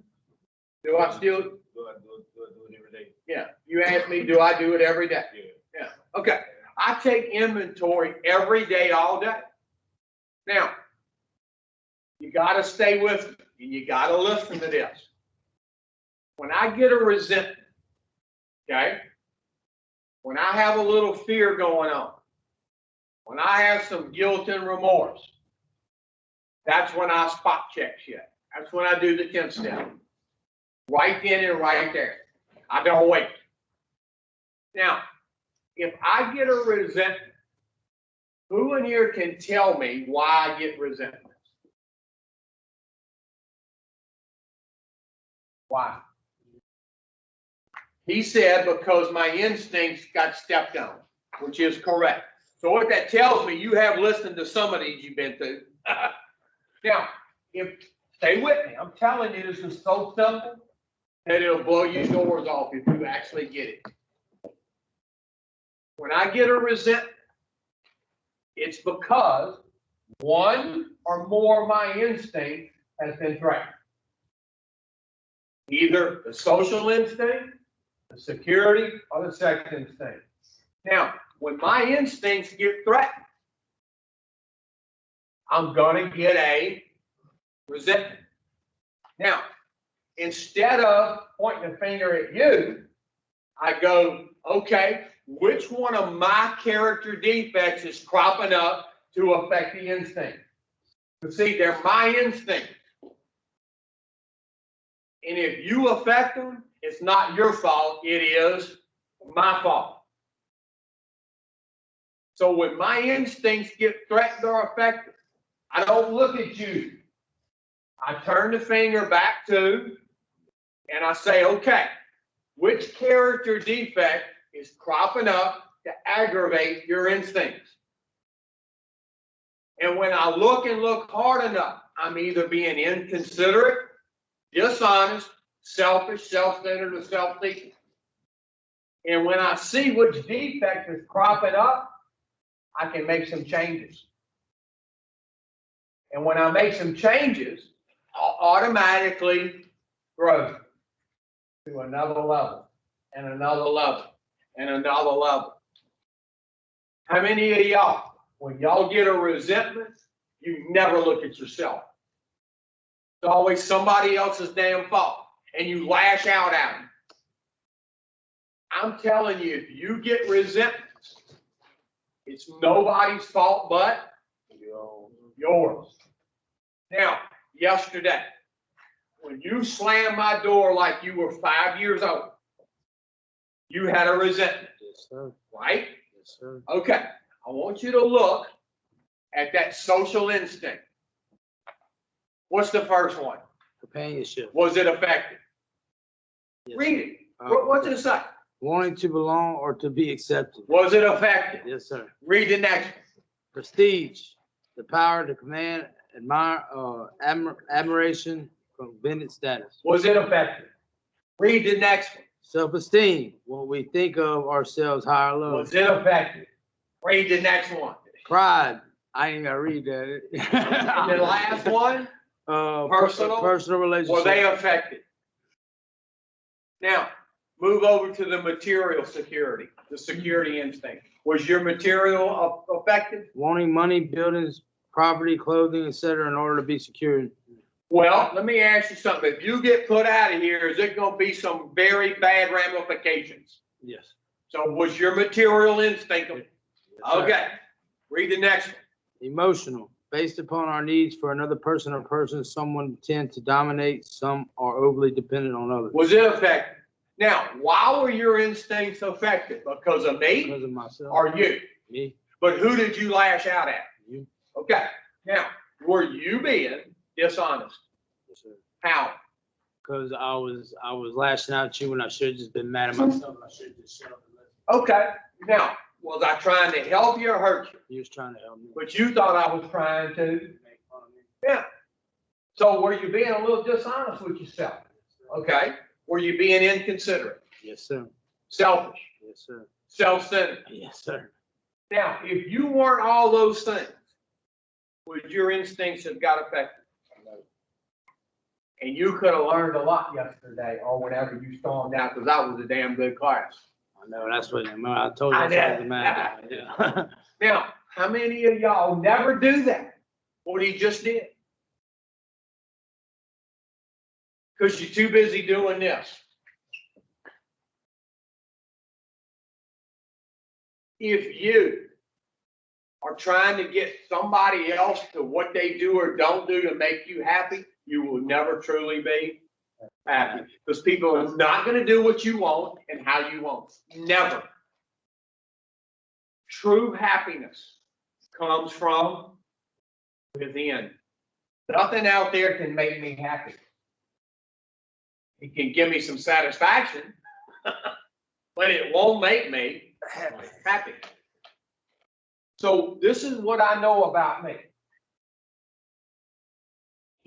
Do I still? Do it every day. Yeah. You asked me, do I do it every day? Yeah. Okay. I take inventory every day, all day. Now, you got to stay with me, and you got to listen to this. When I get a resentment, okay, when I have a little fear going on, when I have some guilt and remorse, that's when I spot check shit. That's when I do the 10 step. Right then and right there. I don't wait. Now, if I get a resentment, who in here can tell me why I get resentment? Why? He said because my instincts got stepped on, which is correct. So what that tells me, you have listened to some of these you've been through. Now, stay with me. I'm telling you, this is so simple that it'll blow your doors off if you actually get it. When I get a resentment, it's because one or more of my instinct has been threatened. Either the social instinct, the security, or the sex instinct. Now, when my instincts get threatened, I'm going to get a resentment. Now, instead of pointing a finger at you, I go, okay, which one of my character defects is cropping up to affect the instinct. But see, they're my instincts. And if you affect them, it's not your fault, it is my fault. So when my instincts get threatened or affected, I don't look at you. I turn the finger back to, and I say, okay, which character defect is cropping up to aggravate your instincts? And when I look and look hard enough, I'm either being inconsiderate, dishonest, selfish, self-centered, or self-seeking. And when I see which defect is cropping up, I can make some changes. And when I make some changes, I'll automatically grow to another level, and another level, and another level. How many of y'all, when y'all get a resentment, you never look at yourself? It's always somebody else's damn fault, and you lash out at them. I'm telling you, if you get resentment, it's nobody's fault but yours. Now, yesterday, when you slammed my door like you were 5 years old, you had a resentment. Yes, sir. Right? Yes, sir. Okay. I want you to look at that social instinct. What's the first one? Companionship. Was it affected? Yes. Read it. What's it say? Wanting to belong or to be accepted. Was it affected? Yes, sir. Read the next one. Prestige. The power to command, admire, admiration, convenient status. Was it affected? Read the next one. Self-esteem. What we think of ourselves high or low. Was it affected? Read the next one. Pride. I ain't gotta read that. And the last one, personal. Personal relationship. were they affected? Now, move over to the material security, the security instinct. Was your material affected? Wanting money, buildings, property, clothing, etc., in order to be secured. Well, let me ask you something. If you get put out of here, is it gonna be some very bad ramifications? Yes. So was your material instinct? Yes, sir. Okay, read the next one. Emotional. Based upon our needs for another person or persons, someone tend to dominate, some are overly dependent on others. Was it affected? Now, why were your instincts affected? Because of me Because of myself. or you? Me. But who did you lash out at? You. Okay, now, were you being dishonest? Yes, sir. How? Because I was lashing out at you when I should have just been mad at myself. I should have just shut up and listened. Okay, now, was I trying to help you or hurt you? You was trying to help me. But you thought I was trying to. Make fun of me. Yeah. So were you being a little dishonest with yourself? Okay. Were you being inconsiderate, Yes, sir. selfish, Yes, sir. self-centered? Yes, sir. Now, if you weren't all those things, would your instincts have got affected? And you could have learned a lot yesterday or whenever you stormed out, because that was a damn good class. I know, that's what I told you. I That's what I know. was mad at. Yeah. Now, how many of y'all never do that? What he just did? Because you're too busy doing this. If you are trying to get somebody else to what they do or don't do to make you happy, you will never truly be happy. Because people are not going to do what you want and how you want. Never. True happiness comes from within. Nothing out there can make me happy. It can give me some satisfaction, but it won't make me happy. So this is what I know about me.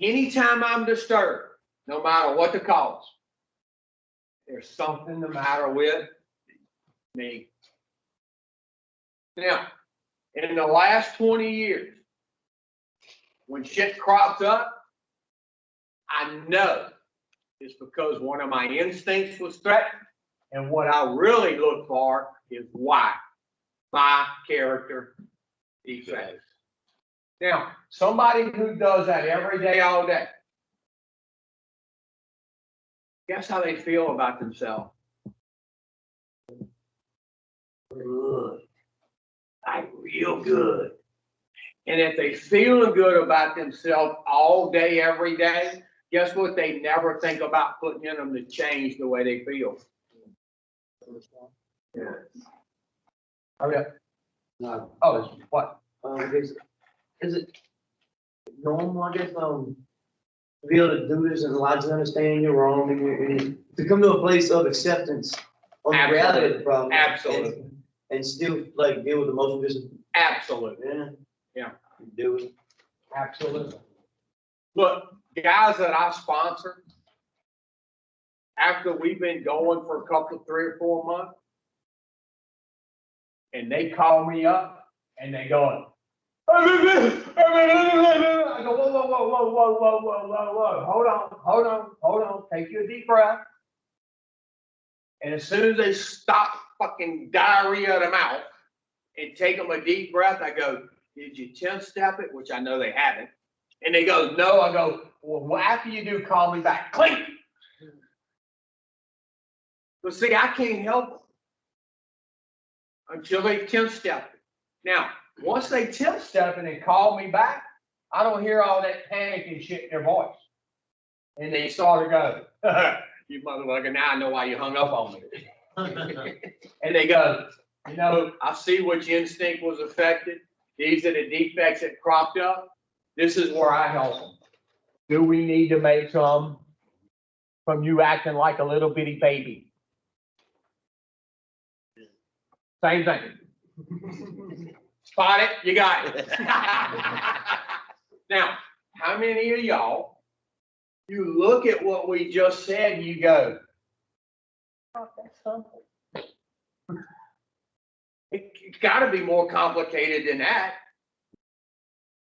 Anytime I'm disturbed, no matter what the cause, there's something the matter with me. Now, in the last 20 years, when shit crops up, I know it's because one of my instincts was threatened, and what I really look for is why. My character defects. Now, somebody who does that every day, all day, guess how they feel about themselves? good. Like real good. And if they feeling good about themselves all day, every day, guess what? They never think about putting in them to change the way they feel. Yeah. Oh, yeah. No. Oh, what? Is it normal, I guess, to be able to do this and allow to understand you're wrong and to come to a place of acceptance on the reality of the problem? Absolutely. And still like deal with emotional discipline. Absolutely. Yeah. Yeah. Do it. Absolutely. Look, guys that I sponsor, after we've been going for a couple, 3 or 4 months, and they call me up and they going, I go, whoa, whoa, whoa, whoa, whoa, whoa, whoa, whoa, whoa, hold on, take you a deep breath. And as soon as they stop fucking diarrhea of the mouth and take them a deep breath, I go, did you 10-step it? Which I know they haven't. And they go, no. I go, well, after you do, call me back. Clink. But see, I can't help them until they 10-step it. Now, once they 10-step it and call me back, I don't hear all that panic and shit in their voice. And they sort of go, you motherfucker, now I know why you hung up on me. And they go, you know, I see which instinct was affected. These are the defects that cropped up. This is where I help them. Do we need to make some from you acting like a little bitty baby? Same thing. Spot it, you got it. Now, how many of y'all, you look at what we just said and you go, oh, that's simple. It's got to be more complicated than that.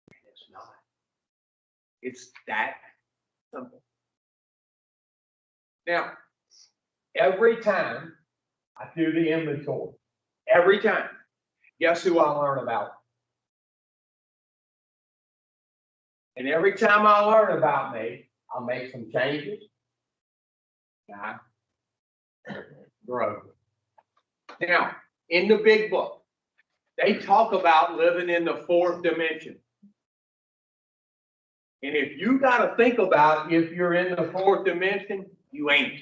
It's not. It's that simple. Now, every time I do the inventory, every time, guess who I learn about? And every time I learn about me, I'll make some changes. I grow. Now, in the big book, they talk about living in the 4th dimension. And if you got to think about if you're in the 4th dimension, you ain't.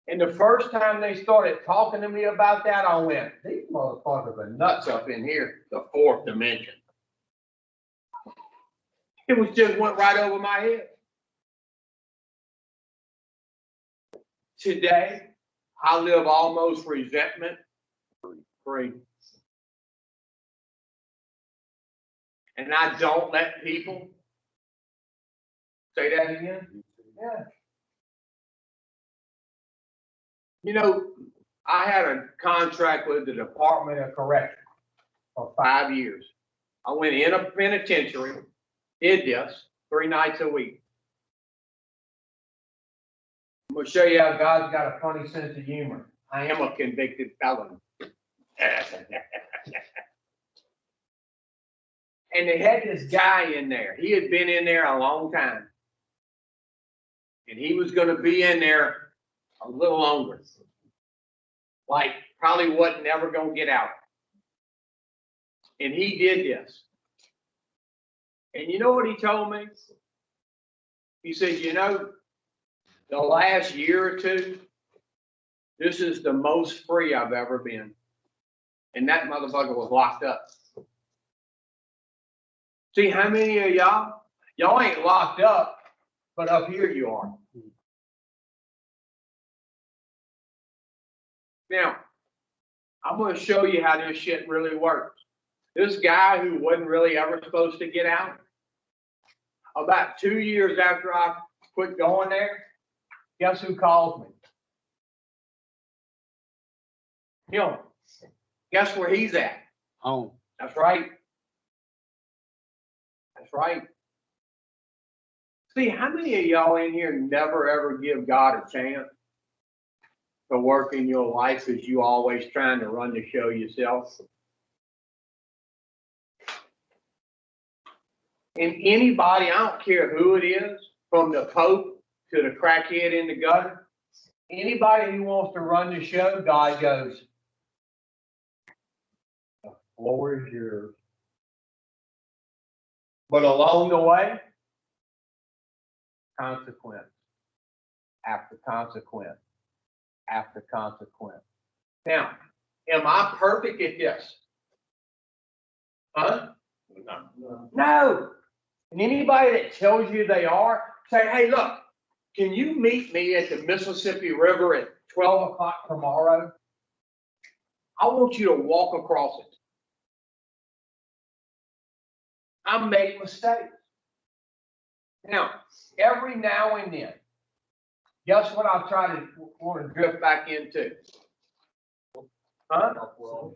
And the first time they started talking to me about that, I went, these motherfuckers are nuts up in here, the 4th dimension. It was just went right over my head. Today, I live almost resentment free. And I don't let people say that again. Yeah. You know, I had a contract with the Department of Correction for 5 years. I went in a penitentiary, did this 3 nights a week. I'm gonna show you how God's got a funny sense of humor. I am a convicted felon. And they had this guy in there. He had been in there a long time. And he was gonna be in there a little longer. Like, probably wasn't never gonna get out. And he did this. And you know what he told me? He says, you know, the last year or two, this is the most free I've ever been. And that motherfucker was locked up. See, how many of y'all ain't locked up, but up here you are. Now, I'm going to show you how this shit really works. This guy who wasn't really ever supposed to get out, about 2 years after I quit going there, guess who calls me? Him. Guess where he's at? Home. That's right. That's right. See, how many of y'all in here never ever give God a chance to work in your life as you always trying to run the show yourself? And anybody, I don't care who it is, from the Pope to the crackhead in the gutter, Anybody who wants to run the show, God goes, the floor is yours. But along the way, consequence after consequence after consequence. Now, am I perfect at this? Huh? No. And anybody that tells you they are, say, hey, look, can you meet me at the Mississippi River at 12 o'clock tomorrow? I want you to walk across it. I make mistakes. Now, every now and then, guess what I'll try to want to drift back into? Huh?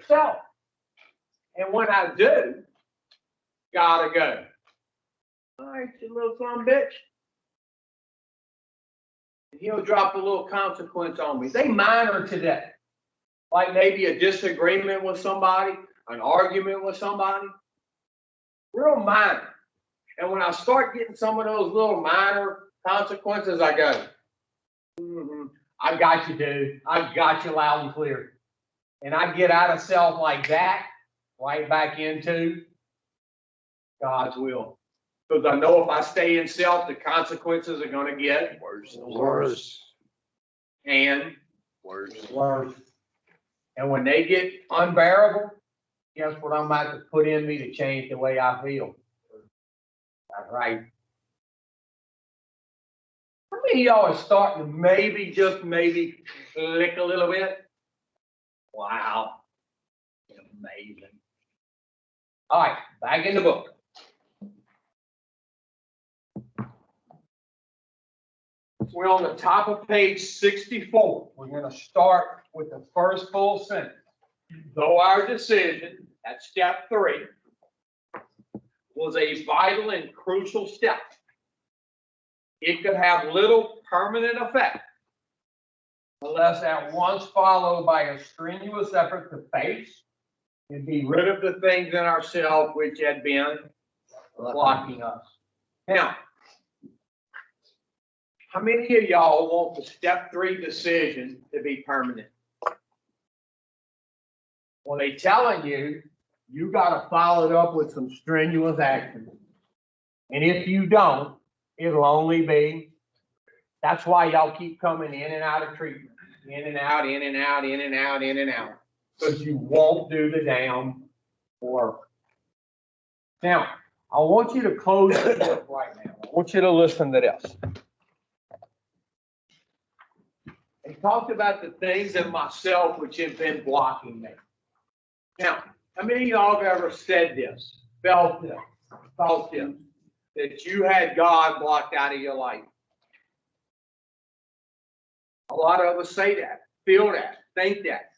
Self. And when I do, gotta go. All right, you little son of a bitch. And he'll drop a little consequence on me. They minor today. Like maybe a disagreement with somebody, an argument with somebody. Real minor. And when I start getting some of those little minor consequences, I go, I got you, dude. I got you loud and clear. And I get out of self like that, right back into God's will. Because I know if I stay in self, the consequences are going to get worse and worse. And worse. And when they get unbearable, guess what I'm about to put in me to change the way I feel? That's right. How many of y'all are starting to maybe, just maybe, click a little bit? Wow. Amazing. All right, back in the book. We're on the top of page 64. We're going to start with the first full sentence. Though our decision at step 3 was a vital and crucial step, it could have little permanent effect unless at once followed by a strenuous effort to face and be rid of the things in ourselves which had been blocking us. Now, how many of y'all want the step 3 decision to be permanent? Well, they telling you, you got to follow it up with some strenuous action. And if you don't, it'll only be, that's why y'all keep coming in and out of treatment. In and out, in and out, in and out, in and out. Because you won't do the damn work. Now, I want you to close the book right now. I want you to listen to this. He talked about the things in myself which have been blocking me. Now, how many of y'all have ever said this, felt this, that you had God blocked out of your life? A lot of us say that, feel that, think that,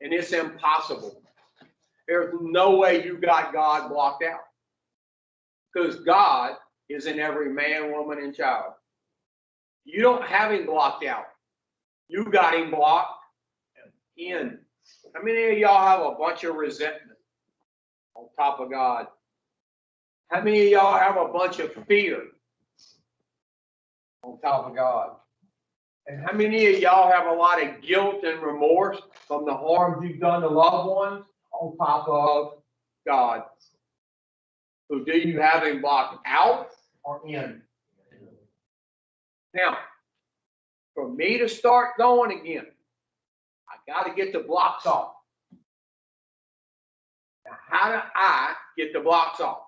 and it's impossible. There's no way you got God blocked out. Because God is in every man, woman, and child. You don't have him blocked out. You got him blocked in. How many of y'all have a bunch of resentment on top of God? How many of y'all have a bunch of fear on top of God? And how many of y'all have a lot of guilt and remorse from the harms you've done to loved ones on top of God? So do you have him blocked out or in? Now, for me to start going again, I got to get the blocks off. Now, how do I get the blocks off?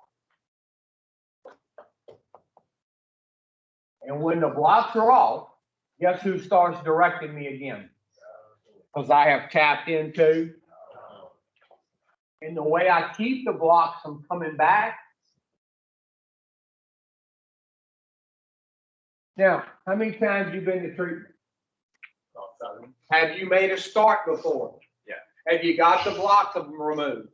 And when the blocks are off, guess who starts directing me again? Because I have tapped into. And the way I keep the blocks from coming back. Now, how many times have you been to treatment? Have you made a start before? Yeah. Have you got the blocks removed?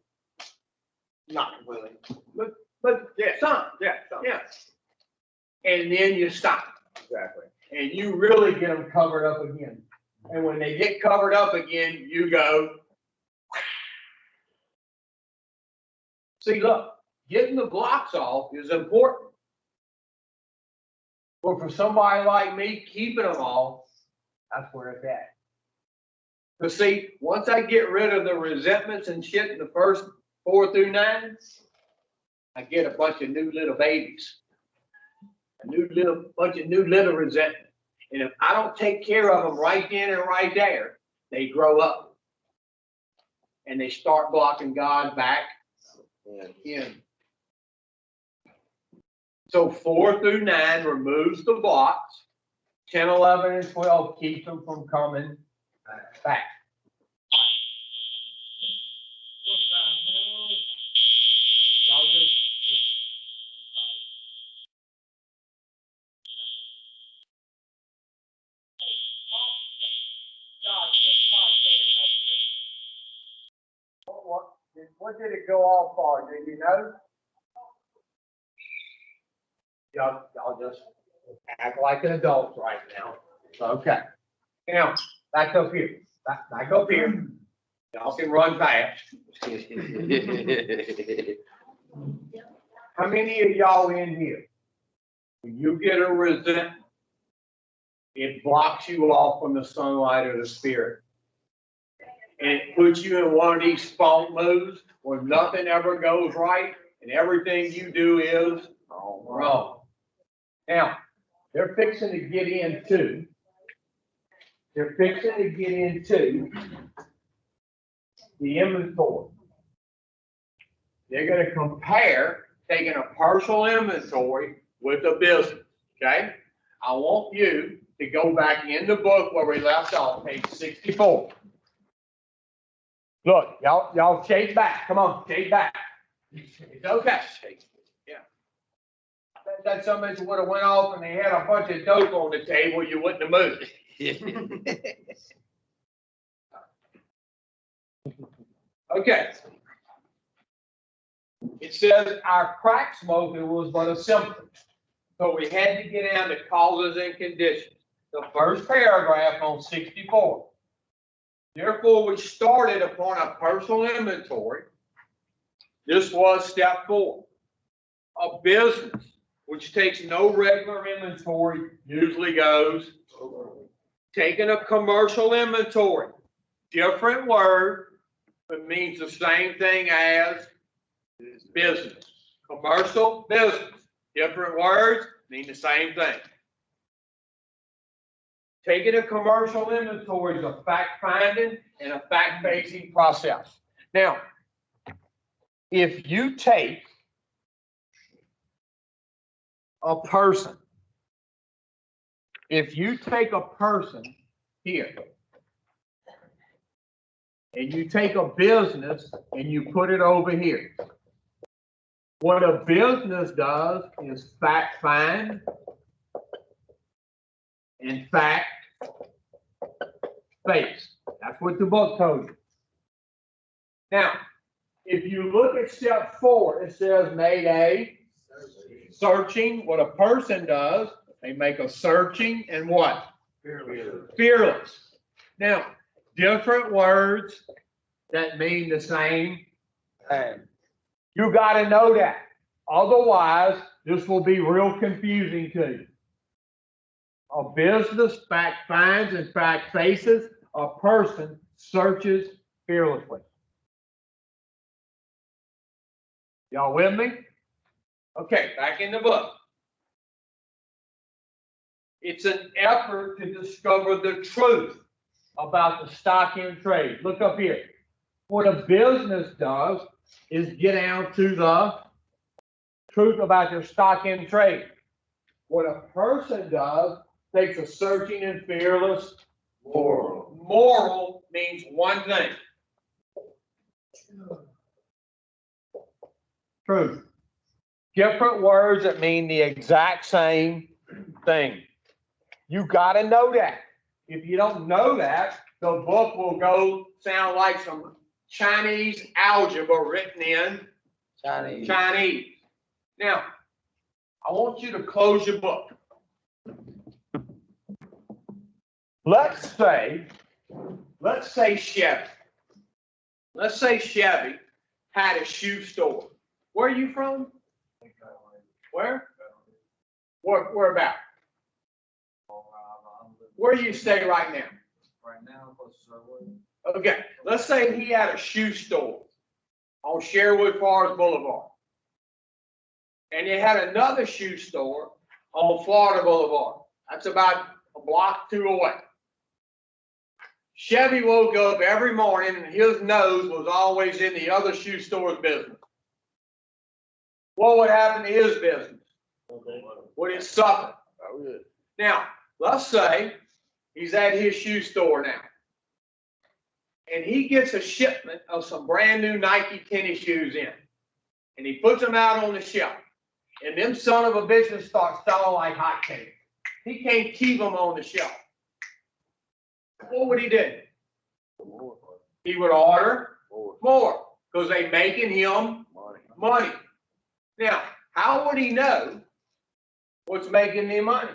Not completely. But Yeah. some. Yeah. So. Yeah. And then you stop. Exactly. And you really get them covered up again. And when they get covered up again, you go. See, look, getting the blocks off is important. But for somebody like me, keeping them off, That's where it's at. But see, once I get rid of the resentments and shit in the first 4 through 9, I get a bunch of new little babies. Bunch of new little resentment. And if I don't take care of them right then and right there, they grow up. And they start blocking God back in. So 4 through 9 removes the blocks. 10, 11, and 12 keeps them from coming back. What did it go off for? Do you know? Y'all just act like an adult right now. Okay. Now, back up here. Back up here. Y'all can run fast. How many of y'all in here, when you get a resentment, it blocks you off from the sunlight of the spirit? And it puts you in one of these funk moves where nothing ever goes right and everything you do is wrong. Now, they're fixing to get into the inventory. They're going to compare taking a personal inventory with a business, okay? I want you to go back in the book where we left off, page 64. Look, y'all shake back. Come on, shake back. It's okay. Yeah. That somebody would have went off and they had a bunch of dope on the table, you wouldn't have moved. Okay. It says our crack smoking was but a symptom. So we had to get down to causes and conditions. The first paragraph on 64. Therefore, we started upon a personal inventory. This was step 4. A business which takes no regular inventory usually goes taking a commercial inventory. Different word, but means the same thing as business. Commercial, business. Different words mean the same thing. Taking a commercial inventory is a fact-finding and a fact-basing process. Now, if you take a person here, and you take a business and you put it over here, what a business does is fact-find and fact-face. That's what the book told you. Now, if you look at step 4, it says made a searching. What a person does, they make a searching and what? Fearless. Now, different words that mean the same thing. You got to know that. Otherwise, this will be real confusing to you. A business fact finds and fact faces. A person searches fearlessly. Y'all with me? Okay, back in the book. It's an effort to discover the truth about the stock in trade. Look up here. What a business does is get down to the truth about your stock in trade. What a person does takes a searching and fearless moral. Moral means one thing. Truth. Different words that mean the exact same thing. You got to know that. If you don't know that, the book will go sound like some Chinese algebra written in Chinese. Now, I want you to close your book. Let's say Chevy. Let's say Chevy had a shoe store. Where are you from? Where? Where about? Where do you stay right now? Right now, close to Sherwood. Okay, let's say he had a shoe store on Sherwood Forest Boulevard. And he had another shoe store on Florida Boulevard. That's about a block or two away. Chevy woke up every morning and his nose was always in the other shoe store's business. What would happen to his business? Would it suffer? Now, let's say he's at his shoe store now. And he gets a shipment of some brand new Nike tennis shoes in. And he puts them out on the shelf. And them son of a bitches start selling like hotcakes. He can't keep them on the shelf. What would he do? He would order more because they making him money. Now, how would he know what's making me money?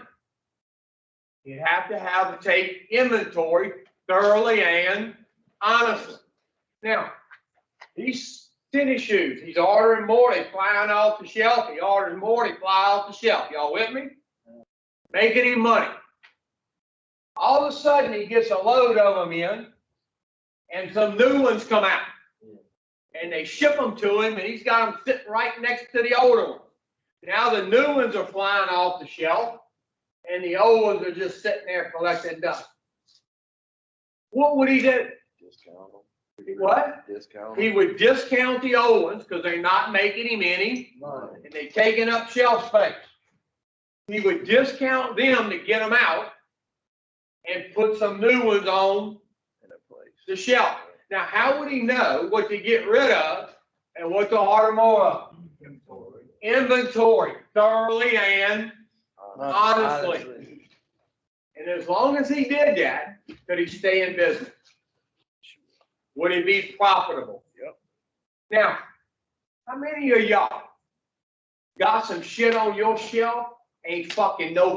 He'd have to take inventory thoroughly and honestly. Now, these tennis shoes, he's ordering more, they flying off the shelf. He orders more, they fly off the shelf. Y'all with me? Making him money. All of a sudden, he gets a load of them in, and some new ones come out. And they ship them to him, and he's got them sitting right next to the older ones. Now the new ones are flying off the shelf, and the old ones are just sitting there collecting dust. What would he do? Discount them. What? Discount He would discount the old ones because they're not making him any money, and they're taking up shelf space. He would discount them to get them out and put some new ones on the shelf. Now, how would he know what to get rid of and what to order more of? Inventory, thoroughly and honestly. And as long as he did that, could he stay in business? Would he be profitable? Yep. Now, how many of y'all got some shit on your shelf ain't fucking nobody?